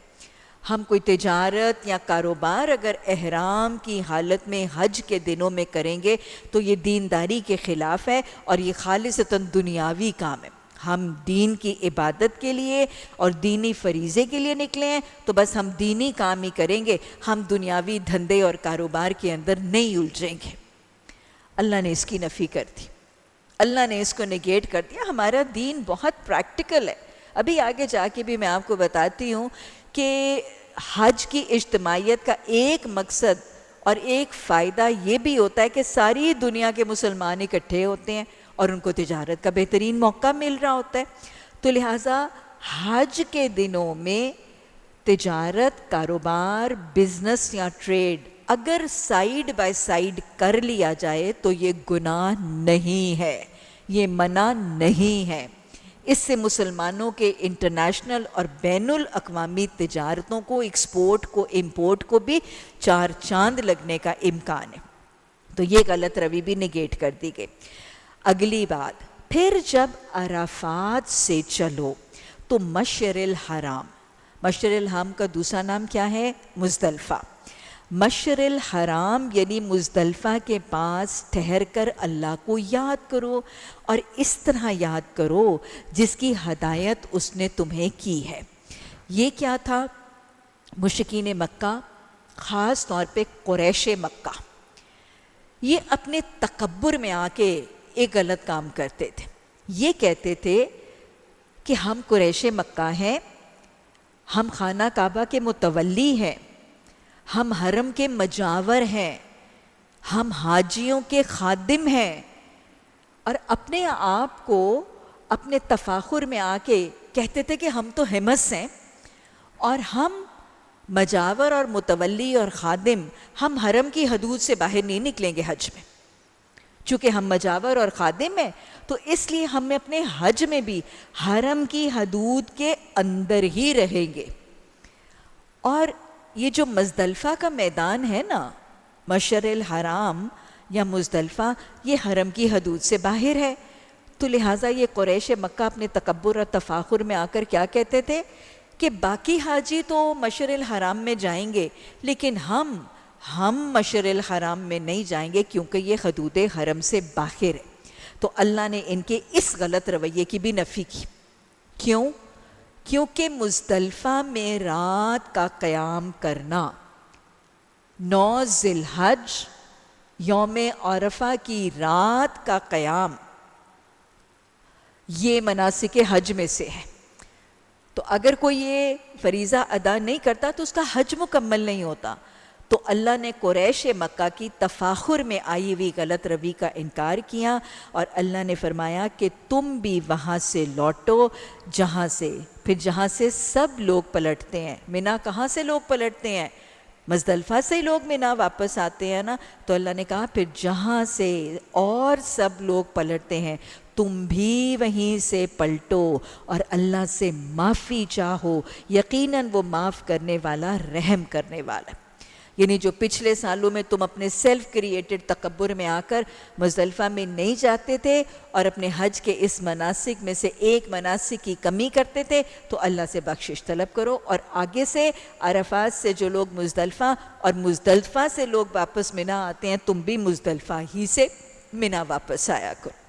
ہم کوئی تجارت یا کاروبار اگر احرام کی حالت میں حج کے دنوں میں کریں گے تو یہ دینداری کے خلاف ہے اور یہ خالصتاً دنیاوی کام ہے۔ ہم دین کی عبادت کے لیے اور دینی فریضے کے لیے نکلے ہیں تو بس ہم دینی کام ہی کریں گے، ہم دنیاوی دھندے اور کاروبار کے اندر نہیں الجھیں گے۔ اللہ نے اس کی نفی کر دی، اللہ نے اس کو نگیٹ کر دیا۔ ہمارا دین بہت پریکٹیکل ہے۔ ابھی آگے جا کے بھی میں آپ کو بتاتی ہوں کہ حج کی اجتماعیت کا ایک مقصد اور ایک فائدہ یہ بھی ہوتا ہے کہ ساری دنیا کے مسلمان اکٹھے ہوتے ہیں اور ان کو تجارت کا بہترین موقع مل رہا ہوتا ہے۔ تو لہٰذا حج کے دنوں میں تجارت، کاروبار، بزنس یا ٹریڈ اگر سائیڈ بائی سائیڈ کر لیا جائے تو یہ گناہ نہیں ہے، یہ منع نہیں ہے۔ اس سے مسلمانوں کے انٹرنیشنل اور بین الاقوامی تجارتوں کو، ایکسپورٹ کو، امپورٹ کو بھی چار چاند لگنے کا امکان ہے۔ تو یہ غلط روی بھی نگیٹ کر دی گئی۔ اگلی بات، پھر جب عرفات سے چلو تو مشعر الحرام، مشعر الحرام کا دوسرا نام کیا ہے، مزدلفہ۔ مشعر الحرام یعنی مزدلفہ کے پاس ٹھہر کر اللہ کو یاد کرو، اور اس طرح یاد کرو جس کی ہدایت اس نے تمہیں کی ہے۔ یہ کیا تھا، مشرکین مکہ، خاص طور پہ قریش مکہ، یہ اپنے تکبر میں آ کے ایک غلط کام کرتے تھے. یہ کہتے تھے کہ ہم قریش مکہ ہیں، ہم خانہ کعبہ کے متولی ہیں، ہم حرم کے مجاور ہیں، ہم حاجیوں کے خادم ہیں، اور اپنے آپ کو اپنے تفاخر میں آ کے کہتے تھے کہ ہم تو حمص ہیں اور ہم مجاور اور متولی اور خادم ہم حرم کی حدود سے باہر نہیں نکلیں گے حج میں. چونکہ ہم مجاور اور خادم ہیں تو اس لیے ہم اپنے حج میں بھی حرم کی حدود کے اندر ہی رہیں گے. اور یہ جو مزدلفہ کا میدان ہے نا، مشعر الحرام یا مزدلفہ، یہ حرم کی حدود سے باہر ہے. تو لہٰذا یہ قریش مکہ اپنے تکبر اور تفاخر میں آ کر کیا کہتے تھے کہ باقی حاجی تو مشعر الحرام میں جائیں گے لیکن ہم مشعر الحرام میں نہیں جائیں گے کیونکہ یہ حدود حرم سے باہر ہے. تو اللہ نے ان کے اس غلط رویے کی بھی نفی کی. کیوں؟ کیونکہ مزدلفہ میں رات کا قیام کرنا، 9 ذی الحج یوم عرفہ کی رات کا قیام، یہ مناسک حج میں سے ہے. تو اگر کوئی یہ فریضہ ادا نہیں کرتا تو اس کا حج مکمل نہیں ہوتا. تو اللہ نے قریش مکہ کی تفاخر میں آئی ہوئی غلط روی کا انکار کیا اور اللہ نے فرمایا کہ تم بھی وہاں سے لوٹو جہاں سے سب لوگ پلٹتے ہیں. منا کہاں سے لوگ پلٹتے ہیں؟ مزدلفہ سے لوگ منا واپس آتے ہیں نا. تو اللہ نے کہا پھر جہاں سے اور سب لوگ پلٹتے ہیں تم بھی وہیں سے پلٹو اور اللہ سے معافی چاہو، یقیناً وہ معاف کرنے والا، رحم کرنے والا. یعنی جو پچھلے سالوں میں تم اپنے سیلف کریٹڈ تکبر میں آ کر مزدلفہ میں نہیں جاتے تھے اور اپنے حج کے اس مناسک میں سے ایک مناسک کی کمی کرتے تھے تو اللہ سے بخشش طلب کرو، اور آگے سے عرفات سے جو لوگ مزدلفہ اور مزدلفہ سے لوگ واپس منا آتے ہیں تم بھی مزدلفہ ہی سے منا واپس آیا کرو.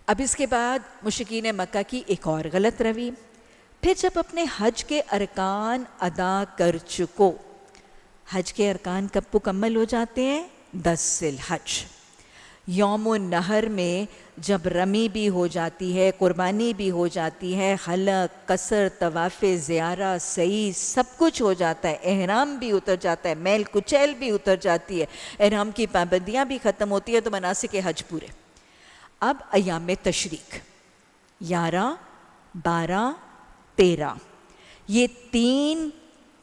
اب اس کے بعد مشرکین مکہ کی ایک اور غلط روی. پھر جب اپنے حج کے ارکان ادا کر چکو، حج کے ارکان کب مکمل ہو جاتے ہیں؟ 10 ذی الحج. یوم النحر میں جب رمی بھی ہو جاتی ہے، قربانی بھی ہو جاتی ہے، حلق، قصر، طواف زیارہ، سعی سب کچھ ہو جاتا ہے، احرام بھی اتر جاتا ہے، میل کچیل بھی اتر جاتی ہے، احرام کی پابندیاں بھی ختم ہوتی ہے، تو مناسک حج پورے. اب ایام تشریق 11، 12، 13 یہ 3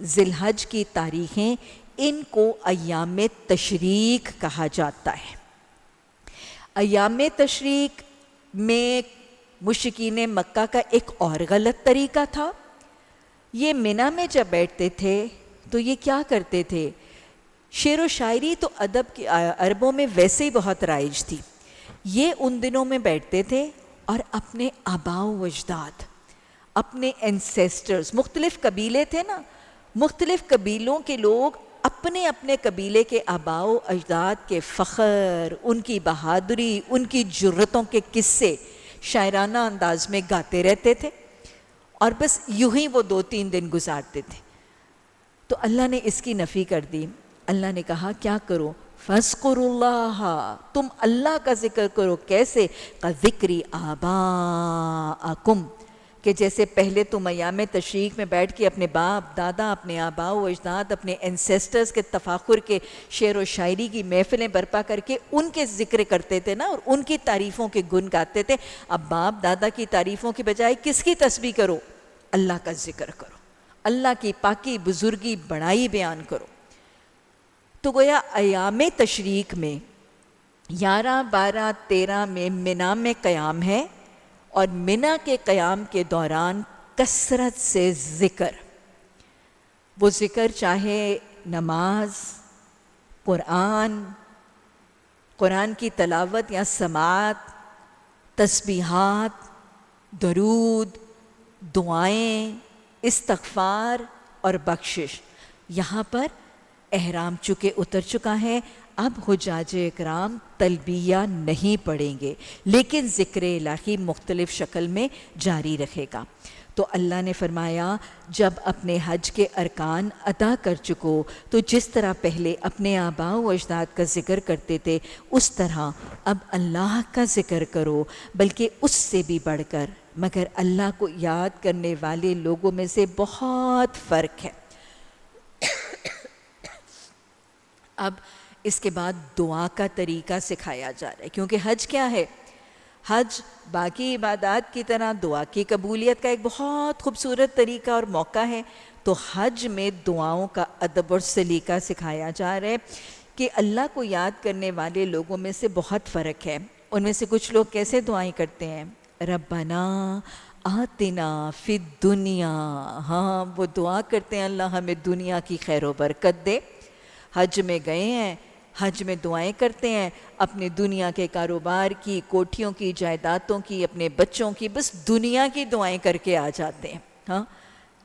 ذی الحج کی تاریخیں، ان کو ایام تشریق کہا جاتا ہے. ایام تشریق میں مشرکین مکہ کا ایک اور غلط طریقہ تھا. یہ منا میں جب بیٹھتے تھے تو یہ کیا کرتے تھے؟ شعر و شاعری تو ادب کی عربوں میں ویسے ہی بہت رائج تھی. یہ ان دنوں میں بیٹھتے تھے اور اپنے آباء و اجداد، اپنے انسیسٹرز، مختلف قبیلے تھے نا، مختلف قبیلوں کے لوگ اپنے اپنے قبیلے کے آباء و اجداد کے فخر، ان کی بہادری، ان کی جرتوں کے قصے شاعرانہ انداز میں گاتے رہتے تھے اور بس یوں ہی وہ 2-3 دن گزارتے تھے. تو اللہ نے اس کی نفی کر دی. اللہ نے کہا کیا کرو؟ فَاذْكُرُوا اللَّهَ، تم اللہ کا ذکر کرو. کیسے؟ كَذِكْرِ آبَاءَكُمْ، کہ جیسے پہلے تم ایام تشریق میں بیٹھ کے اپنے باپ دادا، اپنے آباء و اجداد، اپنے انسیسٹرز کے تفاخر کے شعر و شاعری کی محفلیں برپا کر کے ان کے ذکر کرتے تھے نا اور ان کی تعریفوں کے گن گاتے تھے. اب باپ دادا کی تعریفوں کی بجائے کس کی تسبیح کرو؟ اللہ کا ذکر کرو، اللہ کی پاکی، بزرگی، بڑائی بیان کرو. تو گویا ایام تشریق میں 11، 12، 13 میں منا میں قیام ہے، اور منا کے قیام کے دوران کثرت سے ذکر. وہ ذکر چاہے نماز، قرآن کی تلاوت یا سماعت، تسبیحات، درود، دعائیں، استغفار اور بخشش. یہاں پر احرام چکے اتر چکا ہے، اب حجاج اکرام تلبیہ نہیں پڑھیں گے لیکن ذکر الہی مختلف شکل میں جاری رکھے گا. تو اللہ نے فرمایا جب اپنے حج کے ارکان ادا کر چکو تو جس طرح پہلے اپنے آباء و اجداد کا ذکر کرتے تھے اس طرح اب اللہ کا ذکر کرو، بلکہ اس سے بھی بڑھ کر، مگر اللہ کو یاد کرنے والے لوگوں میں سے بہت فرق ہے۔ اب اس کے بعد دعا کا طریقہ سکھایا جا رہا ہے، کیونکہ حج کیا ہے؟ حج باقی عبادات کی طرح دعا کی قبولیت کا ایک بہت خوبصورت طریقہ اور موقع ہے۔ تو حج میں دعاؤں کا ادب اور سلیقہ سکھایا جا رہا ہے کہ اللہ کو یاد کرنے والے لوگوں میں سے بہت فرق ہے۔ ان میں سے کچھ لوگ کیسے دعائیں کرتے ہیں؟ ربنا آتنا فی الدنیا، ہاں وہ دعا کرتے ہیں اللہ ہمیں دنیا کی خیر و برکت دے۔ حج میں گئے ہیں، حج میں دعائیں کرتے ہیں اپنے دنیا کے کاروبار کی، کوٹھیوں کی، جائیدادوں کی، اپنے بچوں کی، بس دنیا کی دعائیں کر کے آ جاتے ہیں۔ ہاں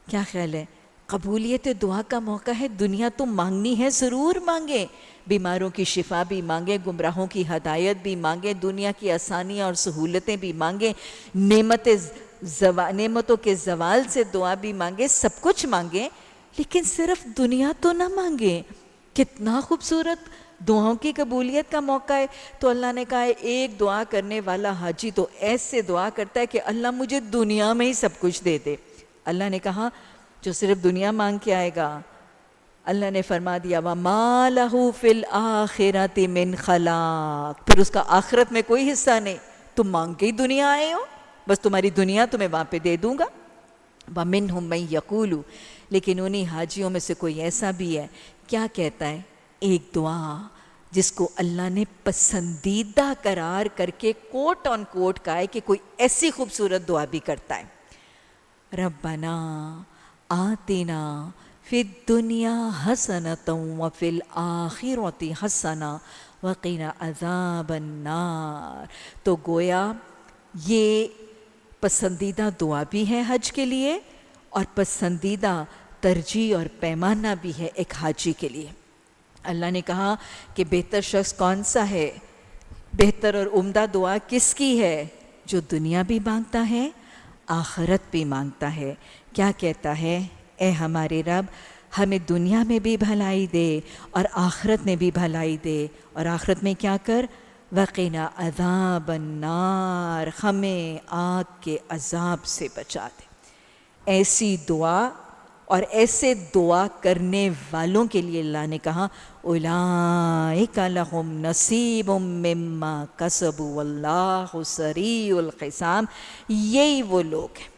کیا خیال ہے؟ قبولیت دعا کا موقع ہے، دنیا تو مانگنی ہے، ضرور مانگیں، بیماروں کی شفا بھی مانگیں، گمراہوں کی ہدایت بھی مانگیں، دنیا کی آسانیاں اور سہولتیں بھی مانگیں، نعمتوں کے زوال سے دعا بھی مانگیں، سب کچھ مانگیں، لیکن صرف دنیا تو نہ مانگیں۔ کتنا خوبصورت دعاؤں کی قبولیت کا موقع ہے۔ تو اللہ نے کہا ہے ایک دعا کرنے والا حاجی تو ایسے دعا کرتا ہے کہ اللہ مجھے دنیا میں ہی سب کچھ دے دے۔ اللہ نے کہا جو صرف دنیا مانگ کے آئے گا، اللہ نے فرما دیا وَمَا لَهُ فِي الْآخِرَةِ مِنْ خَلَاقٍ، پھر اس کا آخرت میں کوئی حصہ نہیں، تم مانگ کے ہی دنیا آئے ہو، بس تمہاری دنیا تمہیں وہاں پہ دے دوں گا۔ وَمِنْهُمْ مَنْ يَقُولُ، لیکن انہی حاجیوں میں سے کوئی ایسا بھی ہے، کیا کہتا ہے؟ ایک دعا جس کو اللہ نے پسندیدہ قرار کر کے کوٹ آن کوٹ کہا ہے کہ کوئی ایسی خوبصورت دعا بھی کرتا ہے، ربنا آتنا فی الدنیا حسنۃ وفی الآخرۃ حسنۃ وقنا عذاب النار۔ تو گویا یہ پسندیدہ دعا بھی ہے حج کے لیے، اور پسندیدہ ترجیح اور پیمانہ بھی ہے ایک حاجی کے لیے۔ اللہ نے کہا کہ بہتر شخص کون سا ہے، بہتر اور عمدہ دعا کس کی ہے؟ جو دنیا بھی مانگتا ہے، آخرت بھی مانگتا ہے۔ کیا کہتا ہے؟ اے ہمارے رب ہمیں دنیا میں بھی بھلائی دے اور آخرت میں بھی بھلائی دے، اور آخرت میں کیا کر؟ وقنا عذاب النار، ہمیں آگ کے عذاب سے بچا دے۔ ایسی دعا اور ایسے دعا کرنے والوں کے لیے اللہ نے کہا اولئک لہم نصیب مما کسبوا واللہ سریع الحساب، یہی وہ لوگ ہیں،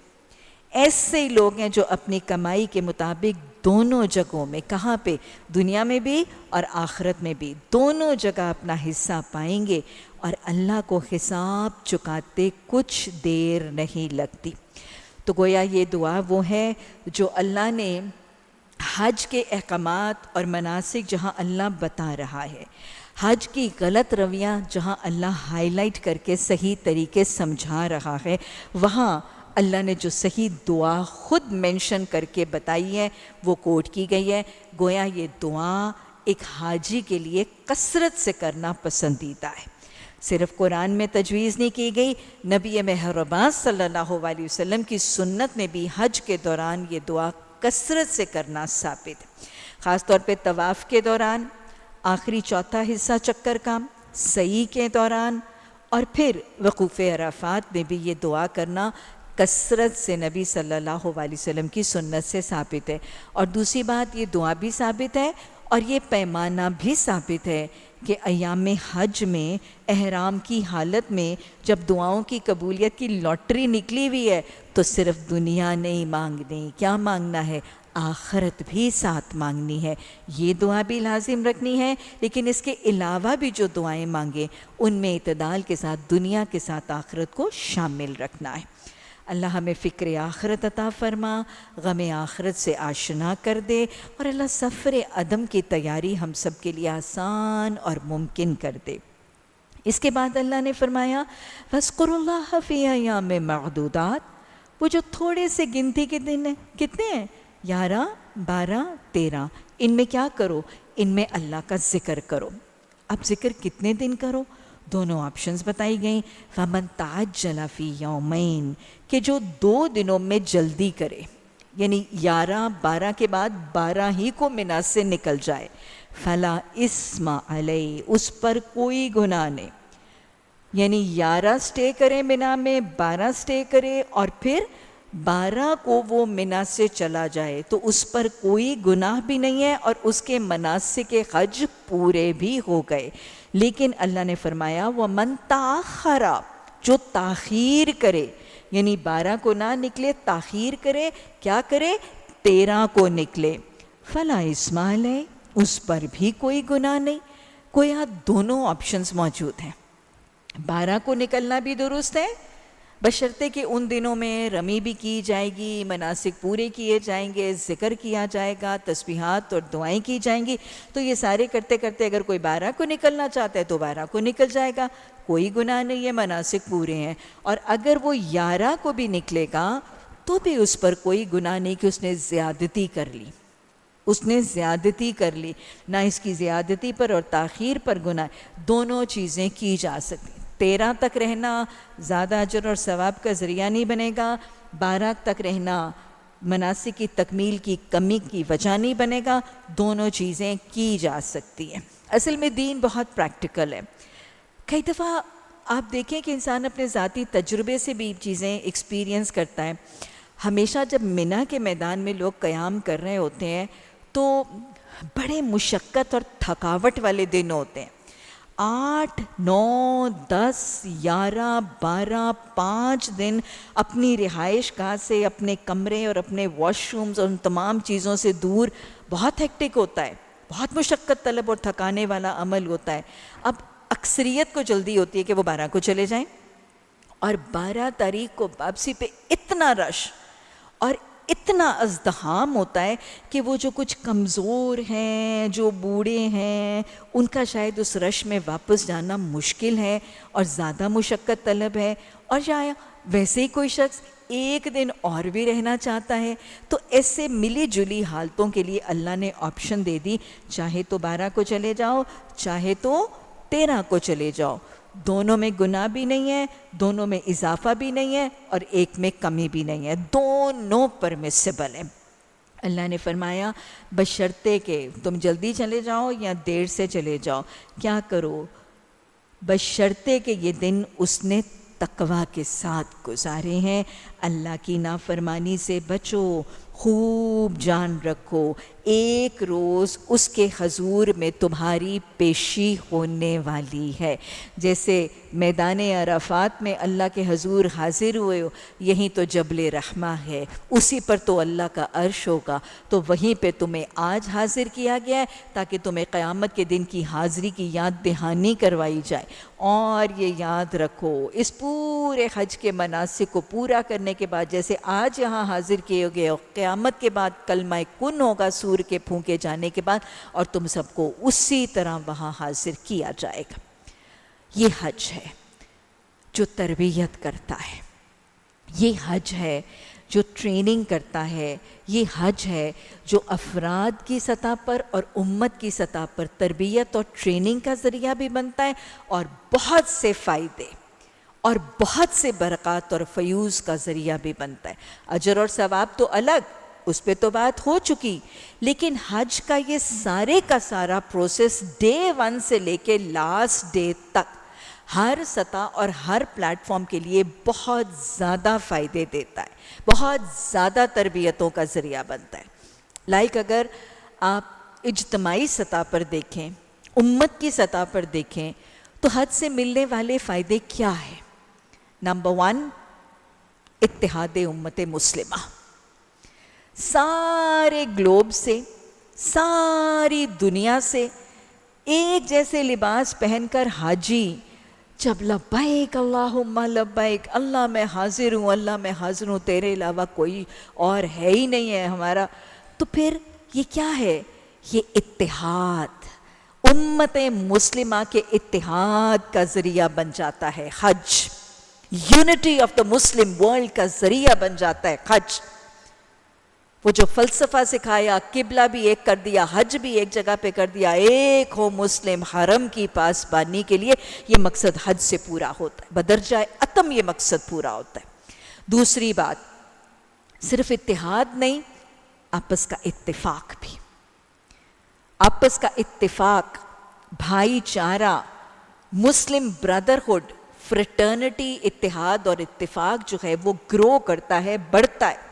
ایسے لوگ ہیں جو اپنی کمائی کے مطابق دونوں جگہوں میں، کہاں پہ؟ دنیا میں بھی اور آخرت میں بھی، دونوں جگہ اپنا حصہ پائیں گے، اور اللہ کو حساب چکاتے کچھ دیر نہیں لگتی۔ تو گویا یہ دعا وہ ہے جو اللہ نے حج کے احکامات اور مناسک جہاں اللہ بتا رہا ہے، حج کی غلط رویاں جہاں اللہ ہائی لائٹ کر کے صحیح طریقے سمجھا رہا ہے، وہاں اللہ نے جو صحیح دعا خود مینشن کر کے بتائی ہے وہ کوٹ کی گئی ہے۔ گویا یہ دعا ایک حاجی کے لیے کثرت سے کرنا پسندیدہ ہے، صرف قرآن میں تجویز نہیں کی گئی، نبی مہربان صلی اللہ علیہ وسلم کی سنت میں بھی حج کے دوران یہ دعا کثرت سے کرنا ثابت ہے، خاص طور پہ طواف کے دوران، آخری چوتھا حصہ چکر کا، سعی کے دوران، اور پھر وقوف عرفات میں بھی یہ دعا کرنا کثرت سے نبی صلی اللہ علیہ وسلم کی سنت سے ثابت ہے۔ اور دوسری بات، یہ دعا بھی ثابت ہے اور یہ پیمانہ بھی ثابت ہے کہ ایام حج میں احرام کی حالت میں جب دعاؤں کی قبولیت کی لاٹری نکلی ہوئی ہے تو صرف دنیا نہیں مانگنی، کیا مانگنا ہے؟ آخرت بھی ساتھ مانگنی ہے، یہ دعا بھی لازم رکھنی ہے، لیکن اس کے علاوہ بھی جو دعائیں مانگیں ان میں اعتدال کے ساتھ دنیا کے ساتھ آخرت کو شامل رکھنا ہے۔ اللہ ہمیں فکر آخرت عطا فرما، غم آخرت سے آشنا کر دے، اور اللہ سفر عدم کی تیاری ہم سب کے لیے آسان اور ممکن کر دے۔ اس کے بعد اللہ نے فرمایا وَاذْكُرُوا اللَّهَ فِي أَيَّامٍ مَّعْدُودَاتٍ، وہ جو تھوڑے سے گنتی کے دن ہیں، کتنے ہیں؟ 11، 12، 13، ان میں کیا کرو؟ ان میں اللہ کا ذکر کرو۔ اب ذکر کتنے دن کرو؟ دونوں آپشنز بتائی گئیں. فَمَن تَعَجَّلَ فِي يَوْمَيْن کہ جو 2 دنوں میں جلدی کرے، یعنی 11-12 کے بعد 12 ہی کو منا سے نکل جائے. فَلَا إِثْمَ عَلَيْهِ اس پر کوئی گناہ نہیں. یعنی 11 سٹے کرے منا میں، 12 سٹے کرے اور پھر 12 کو وہ منا سے چلا جائے تو اس پر کوئی گناہ بھی نہیں ہے اور اس کے مناسک حج پورے بھی ہو گئے. لیکن اللہ نے فرمایا وَمَن تَأَخَّرَ جو تاخیر کرے، یعنی 12 کو نہ نکلے، تاخیر کرے، کیا کرے؟ 13 کو نکلے. فَلَا إِثْمَ عَلَيْهِ اس پر بھی کوئی گناہ نہیں. گویا دونوں آپشنز موجود ہیں. 12 کو نکلنا بھی درست ہے بشرطے کہ ان دنوں میں رمی بھی کی جائے گی، مناسک پورے کیے جائیں گے، ذکر کیا جائے گا، تسبیحات اور دعائیں کی جائیں گی. تو یہ سارے کرتے کرتے اگر کوئی 12 کو نکلنا چاہتا ہے تو 12 کو نکل جائے گا، کوئی گناہ نہیں ہے، مناسک پورے ہیں. اور اگر وہ 11 کو بھی نکلے گا تو بھی اس پر کوئی گناہ نہیں کہ اس نے زیادتی کر لی. اس نے زیادتی کر لی، نہ اس کی زیادتی پر اور تاخیر پر گناہ. دونوں چیزیں کی جا سکتی. 13 تک رہنا زیادہ اجر اور ثواب کا ذریعہ نہیں بنے گا، 12 تک رہنا مناسک کی تکمیل کی کمی کی وجہ نہیں بنے گا. دونوں چیزیں کی جا سکتی ہیں. اصل میں دین بہت پریکٹیکل ہے. کئی دفعہ آپ دیکھیں کہ انسان اپنے ذاتی تجربے سے بھی چیزیں ایکسپیرینس کرتا ہے. ہمیشہ جب منا کے میدان میں لوگ قیام کر رہے ہوتے ہیں تو بڑے مشقت اور تھکاوٹ والے دن ہوتے ہیں. 8, 9, 10, 11, 12, 5 دن اپنی رہائش گاہ سے، اپنے کمرے اور اپنے واش رومز اور ان تمام چیزوں سے دور. بہت ہیکٹک ہوتا ہے، بہت مشقت طلب اور تھکانے والا عمل ہوتا ہے. اب اکثریت کو جلدی ہوتی ہے کہ وہ 12 کو چلے جائیں، اور 12 تاریخ کو واپسی پہ اتنا رش اور اتنا ازدحام ہوتا ہے کہ وہ جو کچھ کمزور ہیں، جو بوڑھے ہیں، ان کا شاید اس رش میں واپس جانا مشکل ہے اور زیادہ مشقت طلب ہے. اور یا ویسے ہی کوئی شخص ایک دن اور بھی رہنا چاہتا ہے. تو ایسے ملی جلی حالتوں کے لیے اللہ نے آپشن دے دی، چاہے تو 12 کو چلے جاؤ، چاہے تو 13 کو چلے جاؤ. دونوں میں گناہ بھی نہیں ہے، دونوں میں اضافہ بھی نہیں ہے اور ایک میں کمی بھی نہیں ہے. دونوں پرمیسیبل ہیں. اللہ نے فرمایا بشرطے کہ تم جلدی چلے جاؤ یا دیر سے چلے جاؤ، کیا کرو؟ بشرطے کہ یہ دن اس نے تقوی کے ساتھ گزارے ہیں. اللہ کی نافرمانی سے بچو، خوب جان رکھو، ایک روز اس کے حضور میں تمہاری پیشی ہونے والی ہے. جیسے میدان عرفات میں اللہ کے حضور حاضر ہوئے ہو، یہیں تو جبل رحمہ ہے، اسی پر تو اللہ کا عرش ہوگا. تو وہیں پہ تمہیں آج حاضر کیا گیا ہے تاکہ تمہیں قیامت کے دن کی حاضری کی یاد دہانی کروائی جائے. اور یہ یاد رکھو اس پورے حج کے مناسک کو پورا کرنے کے بعد، جیسے آج یہاں حاضر کیے گئے ہو، قیامت کے بعد کلمہ کن ہوگا سور کے پھونکے جانے کے بعد، اور تم سب کو اسی طرح وہاں حاضر کیا جائے گا. یہ حج ہے جو تربیت کرتا ہے، یہ حج ہے جو ٹریننگ کرتا ہے، یہ حج ہے جو افراد کی سطح پر اور امت کی سطح پر تربیت اور ٹریننگ کا ذریعہ بھی بنتا ہے، اور بہت سے فائدے اور بہت سے برکات اور فیوز کا ذریعہ بھی بنتا ہے. اجر اور ثواب تو الگ، اس پہ تو بات ہو چکی، لیکن حج کا یہ سارے کا سارا پروسیس ڈے 1 سے لے کے لاسٹ ڈے تک ہر سطح اور ہر پلیٹ فارم کے لیے بہت زیادہ فائدے دیتا ہے، بہت زیادہ تربیتوں کا ذریعہ بنتا ہے. اگر آپ اجتماعی سطح پر دیکھیں، امت کی سطح پر دیکھیں تو حج سے ملنے والے فائدے کیا ہیں؟ نمبر 1، اتحاد امت مسلمہ. سارے گلوب سے، ساری دنیا سے ایک جیسے لباس پہن کر حاجی جب لبیک اللہم لبیک، اللہ میں حاضر ہوں، اللہ میں حاضر ہوں، تیرے علاوہ کوئی اور ہے ہی نہیں ہے ہمارا، تو پھر یہ کیا ہے؟ یہ اتحاد، امت مسلمہ کے اتحاد کا ذریعہ بن جاتا ہے حج. Unity of the Muslim world کا ذریعہ بن جاتا ہے حج. وہ جو فلسفہ سکھایا، قبلہ بھی ایک کر دیا، حج بھی ایک جگہ پہ کر دیا، ایک ہو مسلم حرم کی پاسبانی کے لیے، یہ مقصد حج سے پورا ہوتا ہے، بدرجہ اتم یہ مقصد پورا ہوتا ہے۔ دوسری بات، صرف اتحاد نہیں، آپس کا اتفاق بھی، آپس کا اتفاق، بھائی چارہ، مسلم بردرہڈ، فریٹرنٹی، اتحاد اور اتفاق جو ہے وہ گرو کرتا ہے، بڑھتا ہے۔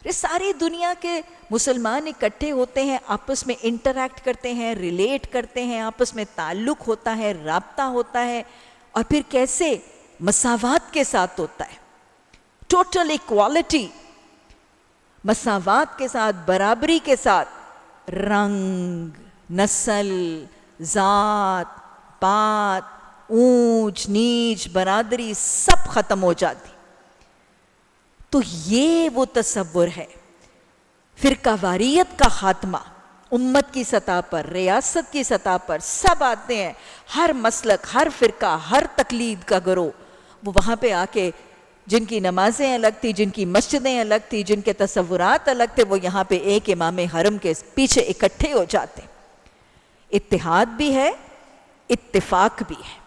یہ ساری دنیا کے مسلمان اکٹھے ہوتے ہیں، آپس میں انٹریکٹ کرتے ہیں، ریلیٹ کرتے ہیں، آپس میں تعلق ہوتا ہے، رابطہ ہوتا ہے، اور پھر کیسے مساوات کے ساتھ ہوتا ہے، ٹوٹل ایکوالٹی، مساوات کے ساتھ، برابری کے ساتھ، رنگ، نسل، ذات، پات، اونچ نیچ، برادری سب ختم ہو جاتی۔ تو یہ وہ تصور ہے، فرقہ واریت کا خاتمہ، امت کی سطح پر، ریاست کی سطح پر سب آتے ہیں، ہر مسلک، ہر فرقہ، ہر تقلید کا گروہ، وہ وہاں پہ آ کے جن کی نمازیں الگ تھی، جن کی مسجدیں الگ تھی، جن کے تصورات الگ تھے، وہ یہاں پہ ایک امام حرم کے پیچھے اکٹھے ہو جاتے ہیں۔ اتحاد بھی ہے، اتفاق بھی ہے،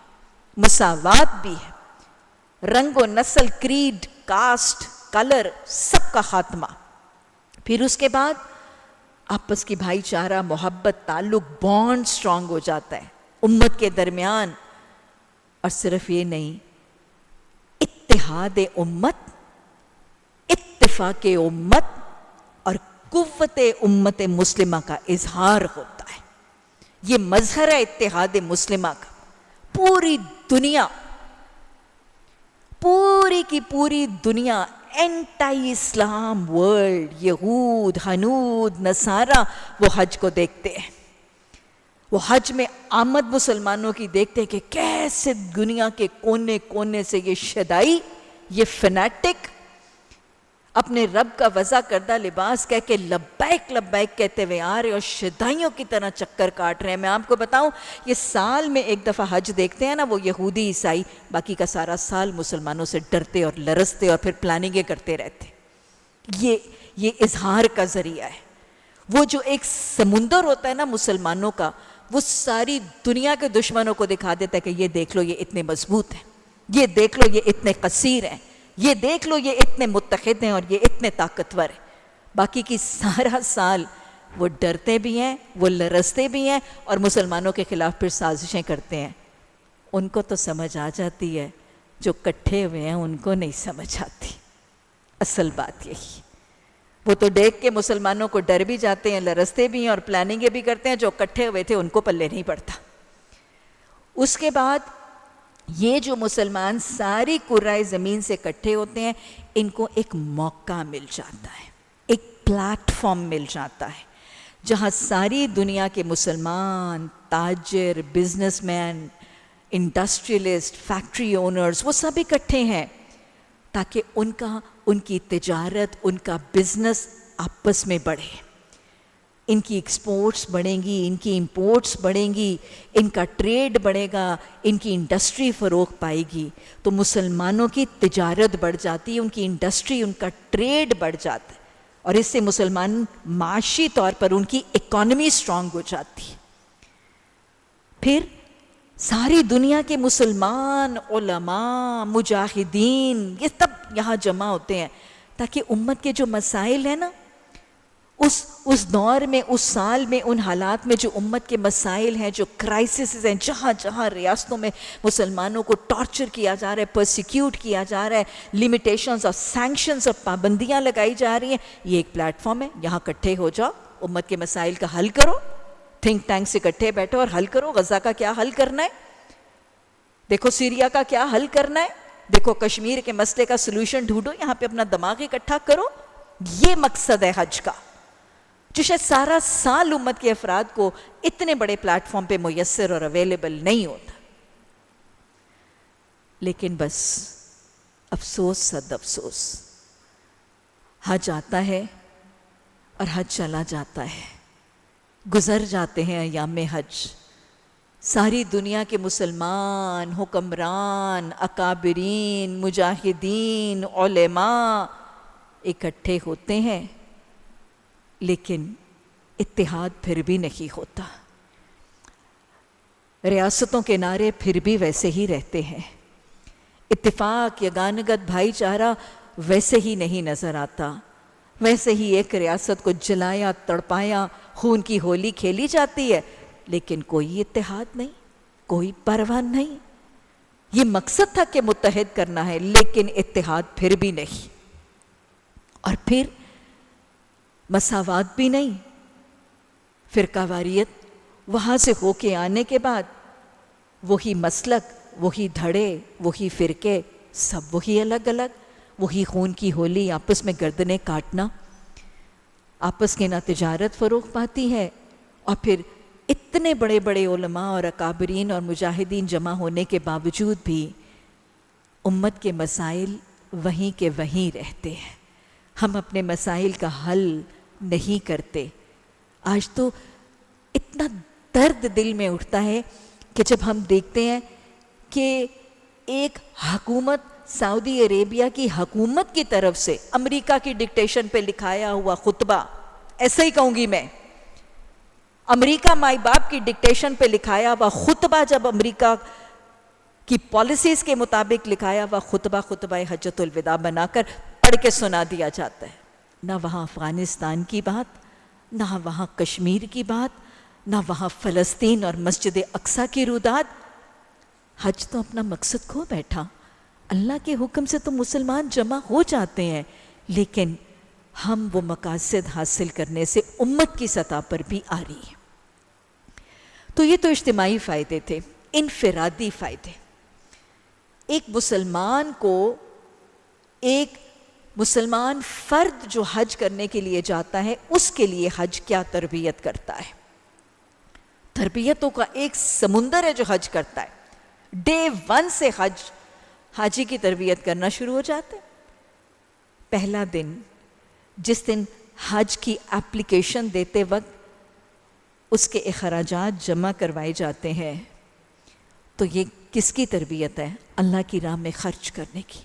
مساوات بھی ہے، رنگ و نسل، کریڈ، کاسٹ، کلر، سب کا خاتمہ۔ پھر اس کے بعد آپس کی بھائی چارہ، محبت، تعلق، بانڈ سٹرونگ ہو جاتا ہے امت کے درمیان۔ اور صرف یہ نہیں، اتحاد امت، اتفاق امت اور قوت امت مسلمہ کا اظہار ہوتا ہے۔ یہ مظہر ہے اتحاد مسلمہ کا۔ پوری دنیا، پوری کی پوری دنیا، اینٹائی اسلام ورلڈ، یہود، ہنود، نصارہ، وہ حج کو دیکھتے ہیں، وہ حج میں آمد مسلمانوں کی دیکھتے ہیں کہ کیسے دنیا کے کونے کونے سے یہ شدائی، یہ فنیٹک اپنے رب کا وضع کردہ لباس کہہ کے لبیک لبیک کہتے ہوئے آ رہے اور شدائیوں کی طرح چکر کاٹ رہے ہیں۔ میں آپ کو بتاؤں، یہ سال میں ایک دفعہ حج دیکھتے ہیں نا وہ یہودی عیسائی، باقی کا سارا سال مسلمانوں سے ڈرتے اور لرزتے اور پھر پلاننگیں کرتے رہتے۔ یہ اظہار کا ذریعہ ہے۔ وہ جو ایک سمندر ہوتا ہے نا مسلمانوں کا، وہ ساری دنیا کے دشمنوں کو دکھا دیتا ہے کہ یہ دیکھ لو یہ اتنے مضبوط ہیں، یہ دیکھ لو یہ اتنے قصیر ہیں، یہ دیکھ لو یہ اتنے متحد ہیں اور یہ اتنے طاقتور ہیں۔ باقی کی سارا سال وہ ڈرتے بھی ہیں، وہ لرزتے بھی ہیں اور مسلمانوں کے خلاف پھر سازشیں کرتے ہیں۔ ان کو تو سمجھ آ جاتی ہے، جو کٹھے ہوئے ہیں ان کو نہیں سمجھ آتی۔ اصل بات یہی، وہ تو دیکھ کے مسلمانوں کو ڈر بھی جاتے ہیں، لرزتے بھی ہیں اور پلاننگیں بھی کرتے ہیں، جو کٹھے ہوئے تھے ان کو پلے نہیں پڑتا۔ اس کے بعد یہ جو مسلمان ساری کرۂ زمین سے اکٹھے ہوتے ہیں، ان کو ایک موقع مل جاتا ہے، ایک پلیٹ فارم مل جاتا ہے، جہاں ساری دنیا کے مسلمان، تاجر، business man, industrialist, factory owners, وہ سب اکٹھے ہیں تاکہ ان کی تجارت، ان کا بزنس آپس میں بڑھے، ان کی ایکسپورٹس بڑھیں گی، ان کی امپورٹس بڑھیں گی، ان کا ٹریڈ بڑھے گا، ان کی انڈسٹری فروغ پائے گی، تو مسلمانوں کی تجارت بڑھ جاتی ہے، ان کی انڈسٹری، ان کا ٹریڈ بڑھ جاتا ہے، اور اس سے مسلمان معاشی طور پر ان کی اکانومی سٹرونگ ہو جاتی ہے۔ پھر ساری دنیا کے مسلمان، علماء، مجاہدین، یہ سب یہاں جمع ہوتے ہیں تاکہ امت کے جو مسائل ہیں نا، اس دور میں، اس سال میں، ان حالات میں جو امت کے مسائل ہیں، جو کرائسسز ہیں، جہاں جہاں ریاستوں میں مسلمانوں کو ٹارچر کیا جا رہا ہے، پرسیکیوٹ کیا جا رہا ہے، لیمیٹیشنز اور سینکشنز اور پابندیاں لگائی جا رہی ہیں، یہ ایک پلیٹ فارم ہے، یہاں اکٹھے ہو جاؤ، امت کے مسائل کا حل کرو، تھنک ٹینک سے اکٹھے بیٹھو اور حل کرو۔ غزہ کا کیا حل کرنا ہے، دیکھو سیریا کا کیا حل کرنا ہے، دیکھو کشمیر کے مسئلے کا سلوشن ڈھونڈو، یہاں پہ اپنا دماغ اکٹھا کرو۔ یہ مقصد ہے حج کا، جو شاید سارا سال امت کے افراد کو اتنے بڑے پلیٹ فارم پہ میسر اور اویلیبل نہیں ہوتا۔ لیکن بس افسوس، صد افسوس، حج آتا ہے اور حج چلا جاتا ہے، گزر جاتے ہیں ایام حج، ساری دنیا کے مسلمان، حکمران، اکابرین، مجاہدین، علماء اکٹھے ہوتے ہیں لیکن اتحاد پھر بھی نہیں ہوتا. ریاستوں کے نعرے پھر بھی ویسے ہی رہتے ہیں. اتفاق، یگانگت، بھائی چارہ ویسے ہی نہیں نظر آتا. ویسے ہی ایک ریاست کو جلایا، تڑپایا، خون کی ہولی کھیلی جاتی ہے، لیکن کوئی اتحاد نہیں، کوئی پرواہ نہیں. یہ مقصد تھا کہ متحد کرنا ہے، لیکن اتحاد پھر بھی نہیں. اور پھر مساوات بھی نہیں. فرقہ واریت وہاں سے ہو کے آنے کے بعد وہی مسلک، وہی دھڑے، وہی فرقے، سب وہی الگ الگ، وہی خون کی ہولی، آپس میں گردنیں کاٹنا، آپس کے نہ تجارت فروغ پاتی ہے. اور پھر اتنے بڑے بڑے علماء اور اکابرین اور مجاہدین جمع ہونے کے باوجود بھی امت کے مسائل وہیں کے وہیں رہتے ہیں. ہم اپنے مسائل کا حل نہیں کرتے. آج تو اتنا درد دل میں اٹھتا ہے کہ جب ہم دیکھتے ہیں کہ ایک حکومت، سعودی عربیہ کی حکومت کی طرف سے امریکہ کی ڈکٹیشن پہ لکھایا ہوا خطبہ، ایسا ہی کہوں گی میں، امریکہ مائی باپ کی ڈکٹیشن پہ لکھایا ہوا خطبہ، جب امریکہ کی پالیسیز کے مطابق لکھایا ہوا خطبہ حجۃ الوداع بنا کر پڑھ کے سنا دیا جاتا ہے. نہ وہاں افغانستان کی بات، نہ وہاں کشمیر کی بات، نہ وہاں فلسطین اور مسجد اقصیٰ کی روداد. حج تو اپنا مقصد کھو بیٹھا. اللہ کے حکم سے تو مسلمان جمع ہو جاتے ہیں، لیکن ہم وہ مقاصد حاصل کرنے سے امت کی سطح پر بھی آ رہی ہیں. تو یہ تو اجتماعی فائدے تھے. انفرادی فائدے، ایک مسلمان کو، ایک مسلمان فرد جو حج کرنے کے لیے جاتا ہے، اس کے لیے حج کیا تربیت کرتا ہے. تربیتوں کا ایک سمندر ہے جو حج کرتا ہے. ڈے 1 سے حاجی کی تربیت کرنا شروع ہو جاتے. پہلا دن، جس دن حج کی اپلیکیشن دیتے وقت اس کے اخراجات جمع کروائے جاتے ہیں، تو یہ کس کی تربیت ہے؟ اللہ کی راہ میں خرچ کرنے کی،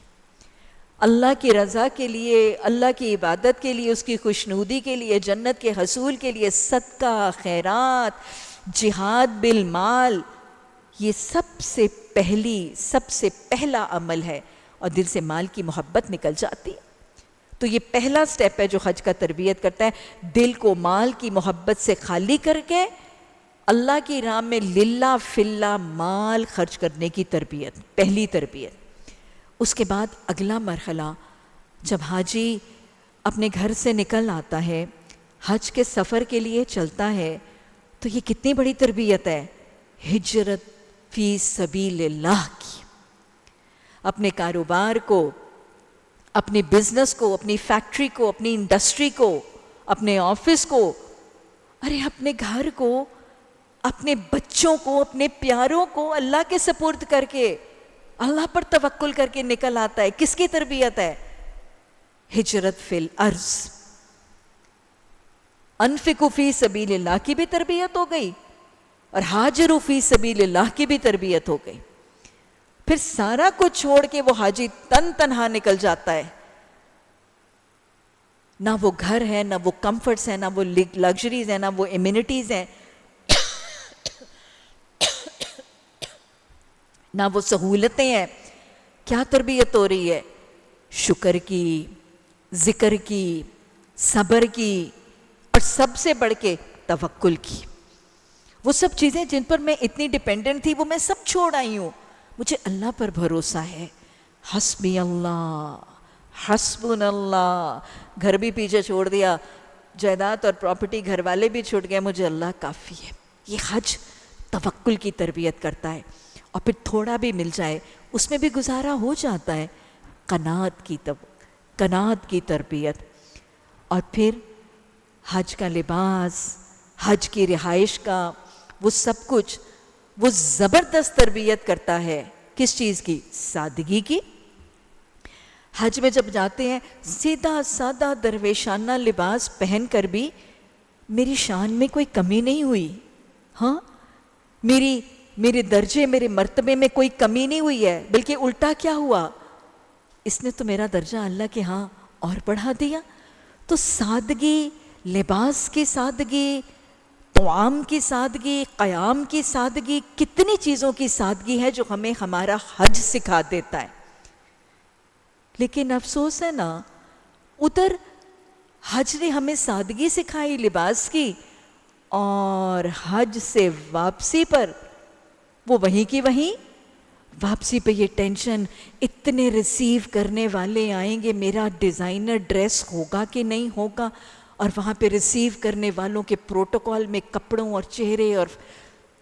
اللہ کی رضا کے لیے، اللہ کی عبادت کے لیے، اس کی خوشنودی کے لیے، جنت کے حصول کے لیے صدقہ، خیرات، جہاد بالمال. یہ سب سے پہلا عمل ہے، اور دل سے مال کی محبت نکل جاتی ہے. تو یہ پہلا سٹیپ ہے جو حج کا تربیت کرتا ہے، دل کو مال کی محبت سے خالی کر کے اللہ کی راہ میں للہ فلہ مال خرچ کرنے کی تربیت، پہلی تربیت. اس کے بعد اگلا مرحلہ، جب حاجی اپنے گھر سے نکل آتا ہے، حج کے سفر کے لیے چلتا ہے، تو یہ کتنی بڑی تربیت ہے، ہجرت فی سبیل اللہ کی. اپنے کاروبار کو، اپنے بزنس کو، اپنی فیکٹری کو، اپنی انڈسٹری کو، اپنے آفس کو، اپنے گھر کو، اپنے بچوں کو، اپنے پیاروں کو اللہ کے سپرد کر کے، اللہ پر توکل کر کے نکل آتا ہے. کس کی تربیت ہے؟ ہجرت فی الارض. انفقوا فی سبیل اللہ کی بھی تربیت ہو گئی، اور ہاجروا فی سبیل اللہ کی بھی تربیت ہو گئی. پھر سارا کچھ چھوڑ کے وہ حاجی تنہا نکل جاتا ہے. نہ وہ گھر ہے، نہ وہ کمفرٹس ہیں، نہ وہ لگژریز ہیں، نہ وہ ایمینٹیز ہیں، نہ وہ سہولتیں ہیں. کیا تربیت ہو رہی ہے؟ شکر کی، ذکر کی، صبر کی، اور سب سے بڑھ کے توکل کی. وہ سب چیزیں جن پر میں اتنی ڈیپینڈنٹ تھی، وہ میں سب چھوڑ آئی ہوں. مجھے اللہ پر بھروسہ ہے. حسبی اللہ، حسبنا اللہ. گھر بھی پیچھے چھوڑ دیا، جائیداد اور پراپرٹی گھر والے بھی چھوٹ گئے، مجھے اللہ کافی ہے. یہ حج توکل کی تربیت کرتا ہے. اور پھر تھوڑا بھی مل جائے اس میں بھی گزارا ہو جاتا ہے. قناعت کی تربیت. اور پھر حج کا لباس، حج کی رہائش کا وہ سب کچھ، وہ زبردست تربیت کرتا ہے. کس چیز کی؟ سادگی کی. حج میں جب جاتے ہیں، سیدھا سادہ درویشانہ لباس پہن کر بھی میری شان میں کوئی کمی نہیں ہوئی. ہاں، میرے درجے، میرے مرتبے میں کوئی کمی نہیں ہوئی ہے، بلکہ الٹا کیا ہوا، اس نے تو میرا درجہ اللہ کے ہاں اور بڑھا دیا. تو سادگی، لباس کی سادگی، طعام کی سادگی، قیام کی سادگی، کتنی چیزوں کی سادگی ہے جو ہمیں ہمارا حج سکھا دیتا ہے. لیکن افسوس ہے نا، ادھر حج نے ہمیں سادگی سکھائی لباس کی، اور حج سے واپسی پر وہ وہیں کی وہیں. واپسی پہ یہ ٹینشن، اتنے ریسیو کرنے والے آئیں گے، میرا ڈیزائنر ڈریس ہوگا کہ نہیں ہوگا، اور وہاں پہ ریسیو کرنے والوں کے پروٹوکول میں کپڑوں اور چہرے، اور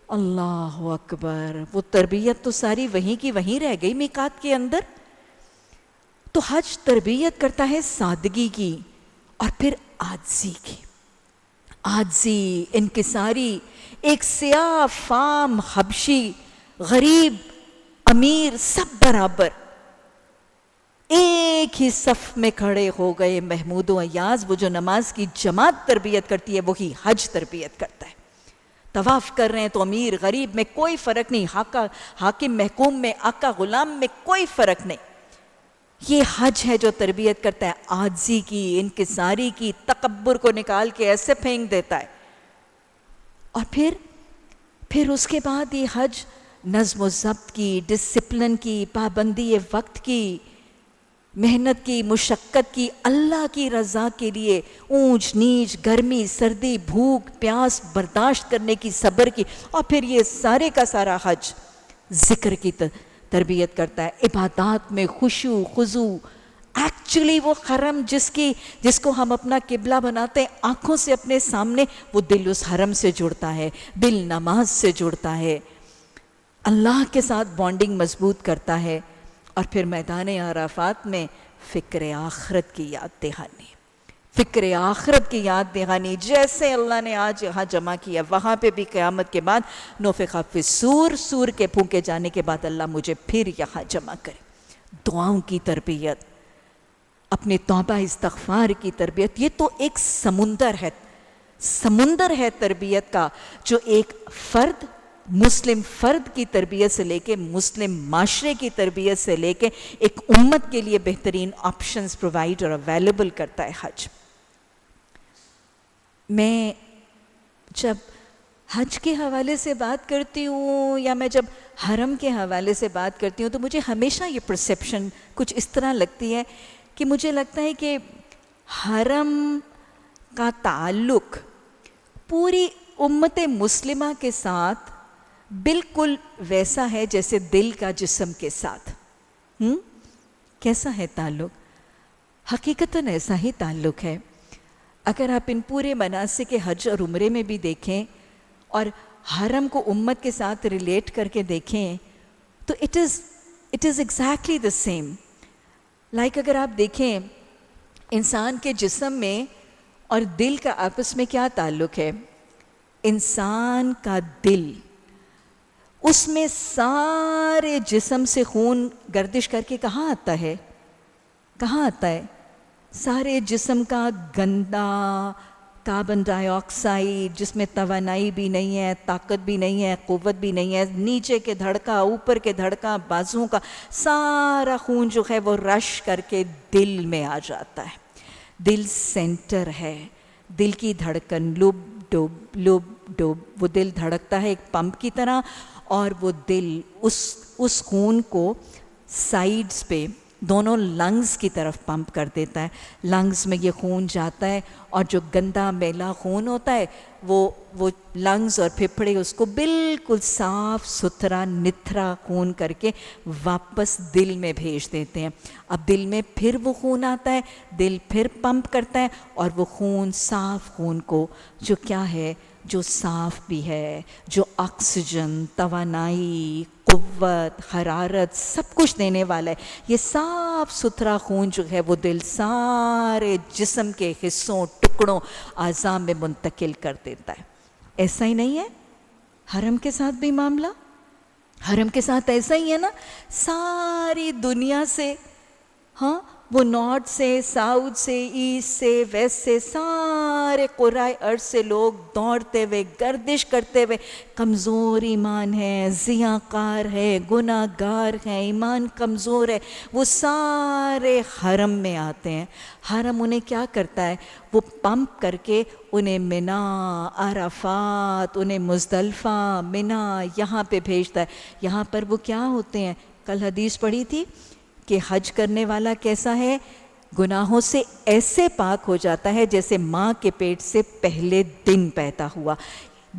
اللہ اکبر، وہ تربیت تو ساری وہیں کی وہیں رہ گئی میقات کے اندر. تو حج تربیت کرتا ہے سادگی کی، اور پھر عاجزی کی. عاجزی، انکساری. ایک سیاہ فام حبشی، غریب امیر، سب برابر ایک ہی صف میں کھڑے ہو گئے. محمود و ایاز، وہ جو نماز کی جماعت تربیت کرتی ہے وہی حج تربیت کرتا ہے. طواف کر رہے ہیں تو امیر غریب میں کوئی فرق نہیں، حاکم محکوم میں، آقا غلام میں کوئی فرق نہیں. یہ حج ہے جو تربیت کرتا ہے عاجزی کی، انکساری کی. تکبر کو نکال کے ایسے پھینک دیتا ہے. اور پھر اس کے بعد یہ حج نظم و ضبط کی، ڈسپلن کی، پابندی وقت کی، محنت کی، مشقت کی، اللہ کی رضا کے لیے اونچ نیچ، گرمی سردی، بھوک پیاس برداشت کرنے کی، صبر کی. اور پھر یہ سارے کا سارا حج ذکر کی تربیت کرتا ہے، عبادات میں خشوع خضوع. ایکچولی وہ حرم جس کو ہم اپنا قبلہ بناتے ہیں، آنکھوں سے اپنے سامنے، وہ دل اس حرم سے جڑتا ہے، دل نماز سے جڑتا ہے، اللہ کے ساتھ بانڈنگ مضبوط کرتا ہے. اور پھر میدان عرفات میں فکر آخرت کی یاد دہانی، فکر آخرت کی یاد دہانی. جیسے اللہ نے آج یہاں جمع کیا، وہاں پہ بھی قیامت کے بعد نفخ فی الصور، سور کے پھونکے جانے کے بعد اللہ مجھے پھر یہاں جمع کرے. دعاؤں کی تربیت، اپنے توبہ استغفار کی تربیت. یہ تو ایک سمندر ہے تربیت کا، جو ایک فرد، مسلم فرد کی تربیت سے لے کے مسلم معاشرے کی تربیت سے لے کے ایک امت کے لیے بہترین آپشنز پرووائڈ اور اویلیبل کرتا ہے حج. میں جب حج کے حوالے سے بات کرتی ہوں، یا میں جب حرم کے حوالے سے بات کرتی ہوں، تو مجھے ہمیشہ یہ پرسیپشن کچھ اس طرح لگتی ہے کہ مجھے لگتا ہے کہ حرم کا تعلق پوری امت مسلمہ کے ساتھ بالکل ویسا ہے جیسے دل کا جسم کے ساتھ. کیسا ہے تعلق؟ حقیقتاً ایسا ہی تعلق ہے. اگر آپ ان پورے مناسک حج اور عمرے میں بھی دیکھیں اور حرم کو امت کے ساتھ ریلیٹ کر کے دیکھیں تو it is exactly the same. Like اگر آپ دیکھیں انسان کے جسم میں اور دل کا آپس میں کیا تعلق ہے. انسان کا دل، اس میں سارے جسم سے خون گردش کر کے کہاں آتا ہے؟ سارے جسم کا گندا کاربن ڈائی آکسائڈ، جس میں توانائی بھی نہیں ہے، طاقت بھی نہیں ہے، قوت بھی نہیں ہے، نیچے کے دھڑکا، اوپر کے دھڑکا، بازوؤں کا سارا خون جو ہے وہ رش کر کے دل میں آ جاتا ہے. دل سینٹر ہے، دل کی دھڑکن لب ڈب، وہ دل دھڑکتا ہے ایک پمپ کی طرح، اور وہ دل اس خون کو سائیڈز پہ دونوں لنگز کی طرف پمپ کر دیتا ہے. لنگز میں یہ خون جاتا ہے، اور جو گندا میلا خون ہوتا ہے وہ لنگز اور پھپھڑے اس کو بالکل صاف ستھرا نتھرا خون کر کے واپس دل میں بھیج دیتے ہیں. اب دل میں پھر وہ خون آتا ہے، دل پھر پمپ کرتا ہے، اور وہ خون، صاف خون کو، جو کیا ہے، جو صاف بھی ہے، جو آکسیجن، توانائی، قوت، حرارت سب کچھ دینے والا ہے، یہ صاف ستھرا خون جو ہے وہ دل سارے جسم کے حصوں، ٹکڑوں، اعضاء میں منتقل کر دیتا ہے. ایسا ہی نہیں ہے حرم کے ساتھ بھی معاملہ؟ حرم کے ساتھ ایسا ہی ہے نا. ساری دنیا سے وہ نارتھ سے، ساؤتھ سے، ایسٹ سے، ویسٹ سے، سارے قرائے ارض سے لوگ دوڑتے ہوئے، گردش کرتے ہوئے، کمزور ایمان ہے، زیاں کار ہے، گناہ گار ہیں، ایمان کمزور ہے، وہ سارے حرم میں آتے ہیں۔ حرم انہیں کیا کرتا ہے؟ وہ پمپ کر کے انہیں منا، عرفات، انہیں مزدلفہ، منا یہاں پہ بھیجتا ہے۔ یہاں پر وہ کیا ہوتے ہیں؟ کل حدیث پڑھی تھی کہ حج کرنے والا کیسا ہے؟ گناہوں سے ایسے پاک ہو جاتا ہے جیسے ماں کے پیٹ سے پہلے دن پیدا ہوا۔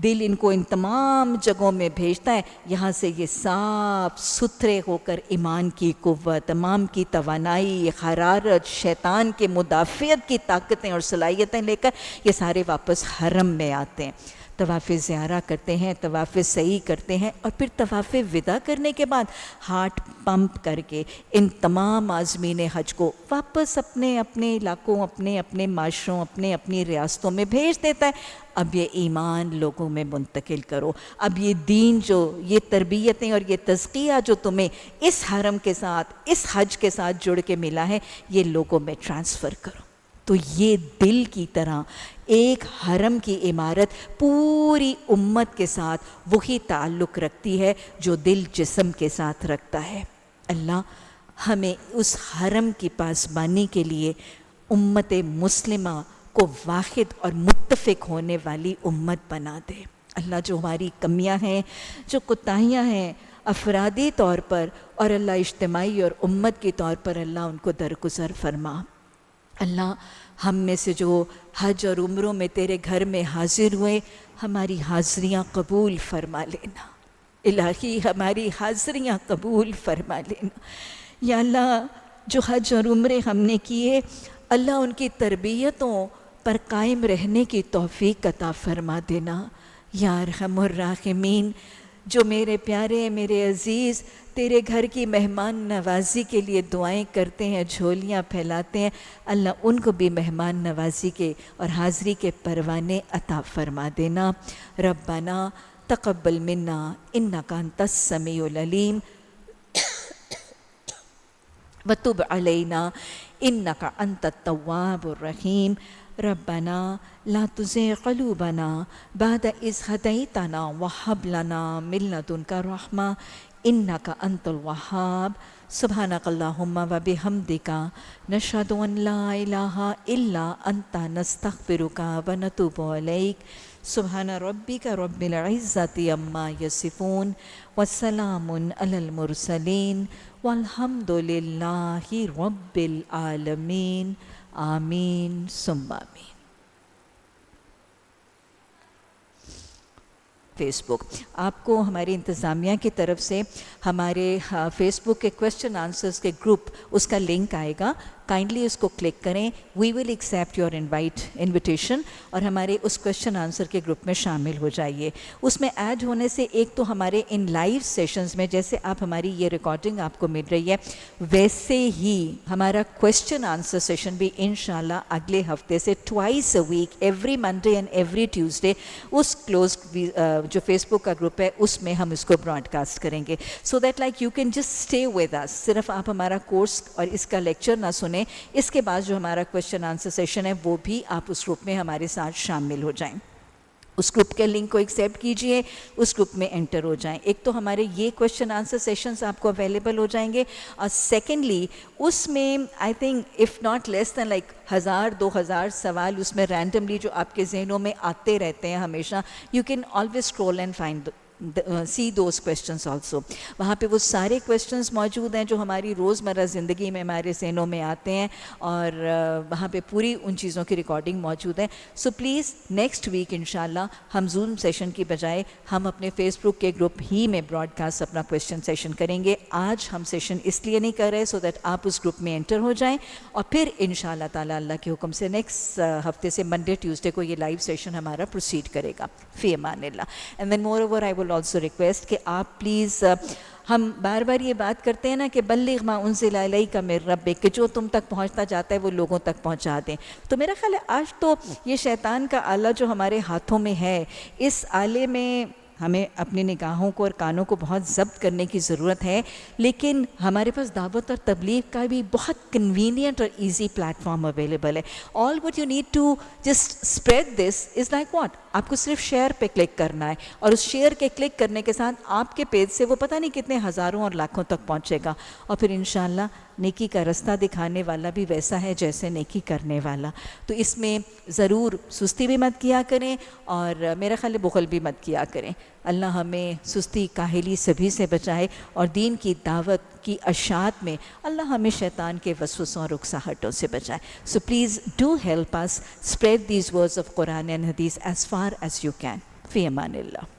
دل ان کو ان تمام جگہوں میں بھیجتا ہے، یہاں سے یہ صاف ستھرے ہو کر ایمان کی قوت، تمام کی توانائی، حرارت، شیطان کے مدافعت کی طاقتیں اور صلاحیتیں لے کر یہ سارے واپس حرم میں آتے ہیں۔ طواف زیارہ کرتے ہیں، طواف سعی کرتے ہیں، اور پھر طواف وداع کرنے کے بعد ہارٹ پمپ کر کے ان تمام عازمین حج کو واپس اپنے اپنے علاقوں، اپنے اپنے معاشروں، اپنے اپنی ریاستوں میں بھیج دیتا ہے۔ اب یہ ایمان لوگوں میں منتقل کرو، اب یہ دین جو، یہ تربیتیں اور یہ تزکیہ جو تمہیں اس حرم کے ساتھ، اس حج کے ساتھ جڑ کے ملا ہے، یہ لوگوں میں ٹرانسفر کرو۔ تو یہ دل کی طرح ایک حرم کی عمارت پوری امت کے ساتھ وہی تعلق رکھتی ہے جو دل جسم کے ساتھ رکھتا ہے۔ اللہ ہمیں اس حرم کی پاسبانی کے لیے امت مسلمہ کو واحد اور متفق ہونے والی امت بنا دے۔ اللہ جو ہماری کمیاں ہیں، جو کوتاہیاں ہیں افرادی طور پر اور اللہ اجتماعی اور امت کے طور پر، اللہ ان کو درگزر فرما۔ اللہ ہم میں سے جو حج اور عمروں میں تیرے گھر میں حاضر ہوئے، ہماری حاضریاں قبول فرما لینا۔ الہی ہماری حاضریاں قبول فرما لینا۔ یا اللہ جو حج اور عمرے ہم نے کیے، اللہ ان کی تربیتوں پر قائم رہنے کی توفیق عطا فرما دینا۔ یا ارحم الراحمین، جو میرے پیارے، میرے عزیز تیرے گھر کی مہمان نوازی کے لیے دعائیں کرتے ہیں، جھولیاں پھیلاتے ہیں، اللہ ان کو بھی مہمان نوازی کے اور حاضری کے پروانے عطا فرما دینا۔ ربنا تقبل منا انک انت السمیع العلیم وتب علینا انک انت التواب الرحیم۔ ربنا لا تزغ قلوبنا بعد اذ ہدیتنا وہب لنا من لدنک رحمہ انک انت الوہاب۔ سبحانک اللہم وبحمدک نشہد ان لا الہ الا انت نستغفرک ونتوب الیک۔ سبحان ربک رب العزۃ عما یصفون وسلام علی المرسلین والحمد للہ رب العالمین۔ آمین ثم آمین۔ فیس بک، آپ کو ہماری انتظامیہ کی طرف سے ہمارے فیس بک کے کویسچن آنسرز کے گروپ، اس کا لنک آئے گا، کائنڈلی اس کو کلک کریں۔ وی ول ایکسیپٹ یور انویٹیشن، اور ہمارے اس کویسچن آنسر کے گروپ میں شامل ہو جائیے۔ اس میں ایڈ ہونے سے ایک تو ہمارے ان لائیو سیشنز میں، جیسے آپ ہماری یہ ریکارڈنگ آپ کو مل رہی ہے، ویسے ہی ہمارا کویسچن آنسر سیشن بھی انشاءاللہ اگلے ہفتے سے twice a week, every Monday and every Tuesday, اس کلوز جو فیس بک کا گروپ ہے اس میں ہم اس کو براڈ کاسٹ کریں گے، so that like you can just stay with us. صرف آپ ہمارا کورس اور اس کا لیکچر نہ سنیں، اس کے بعد جو ہمارا کویسچن آنسر سیشن ہے وہ بھی آپ اس گروپ میں ہمارے ساتھ شامل ہو جائیں۔ اس گروپ کے لنک کو ایکسیپٹ کیجئے، اس گروپ میں انٹر ہو جائیں۔ ایک تو ہمارے یہ کویسچن آنسر سیشنز آپ کو اویلیبل ہو جائیں گے، اور سیکنڈلی اس میں I think if not less than like 1000-2000 سوال اس میں رینڈملی جو آپ کے ذہنوں میں آتے رہتے ہیں ہمیشہ، you can always scroll and find see those questions also. وہاں پہ وہ سارے کویسچنس موجود ہیں جو ہماری روزمرہ زندگی میں ہمارے ذہنوں میں آتے ہیں، اور وہاں پہ پوری ان چیزوں کی ریکارڈنگ موجود ہے۔ سو پلیز نیکسٹ ویک انشاءاللہ ہم زوم سیشن کی بجائے ہم اپنے فیس بک کے گروپ ہی میں براڈ کاسٹ اپنا کویسچن سیشن کریں گے۔ آج ہم سیشن اس لیے نہیں کر رہے سو دیٹ آپ اس گروپ میں انٹر ہو جائیں، اور پھر انشاءاللہ تعالیٰ اللہ کے حکم سے نیکسٹ ہفتے سے منڈے ٹیوزڈے کو یہ لائیو سیشن ہمارا پروسیڈ کرے گا۔ فی امان اللہ۔ And then moreover I will also request کہ آپ پلیز، ہم بار بار یہ بات کرتے ہیں نا کہ بلغ ما انزل الیک من ربک، کہ جو تم تک پہنچتا جاتا ہے وہ لوگوں تک پہنچا دیں۔ تو میرا خیال ہے آج تو یہ شیطان کا آلہ جو ہمارے ہاتھوں میں ہے، اس آلے میں ہمیں اپنی نگاہوں کو اور کانوں کو بہت ضبط کرنے کی ضرورت ہے، لیکن ہمارے پاس دعوت اور تبلیغ کا بھی بہت کنوینئنٹ اور ایزی پلیٹ فارم اویلیبل ہے. All what you need to just spread this is like what, آپ کو صرف شیئر پہ کلک کرنا ہے، اور اس شیئر کے کلک کرنے کے ساتھ آپ کے پیج سے وہ پتہ نہیں کتنے ہزاروں اور لاکھوں تک پہنچے گا، اور پھر انشاءاللہ نیکی کا رستہ دکھانے والا بھی ویسا ہے جیسے نیکی کرنے والا. تو اس میں ضرور سستی بھی مت کیا کریں، اور میرا خیال ہے بخل بھی مت کیا کریں. اللہ ہمیں سستی، کاہلی سبھی سے بچائے، اور دین کی دعوت کی اشاعت میں اللہ ہمیں شیطان کے وسوسوں اور اکساہٹوں سے بچائے. So please do help us spread these words of Quran and Hadith as far as you can. فی امان اللہ.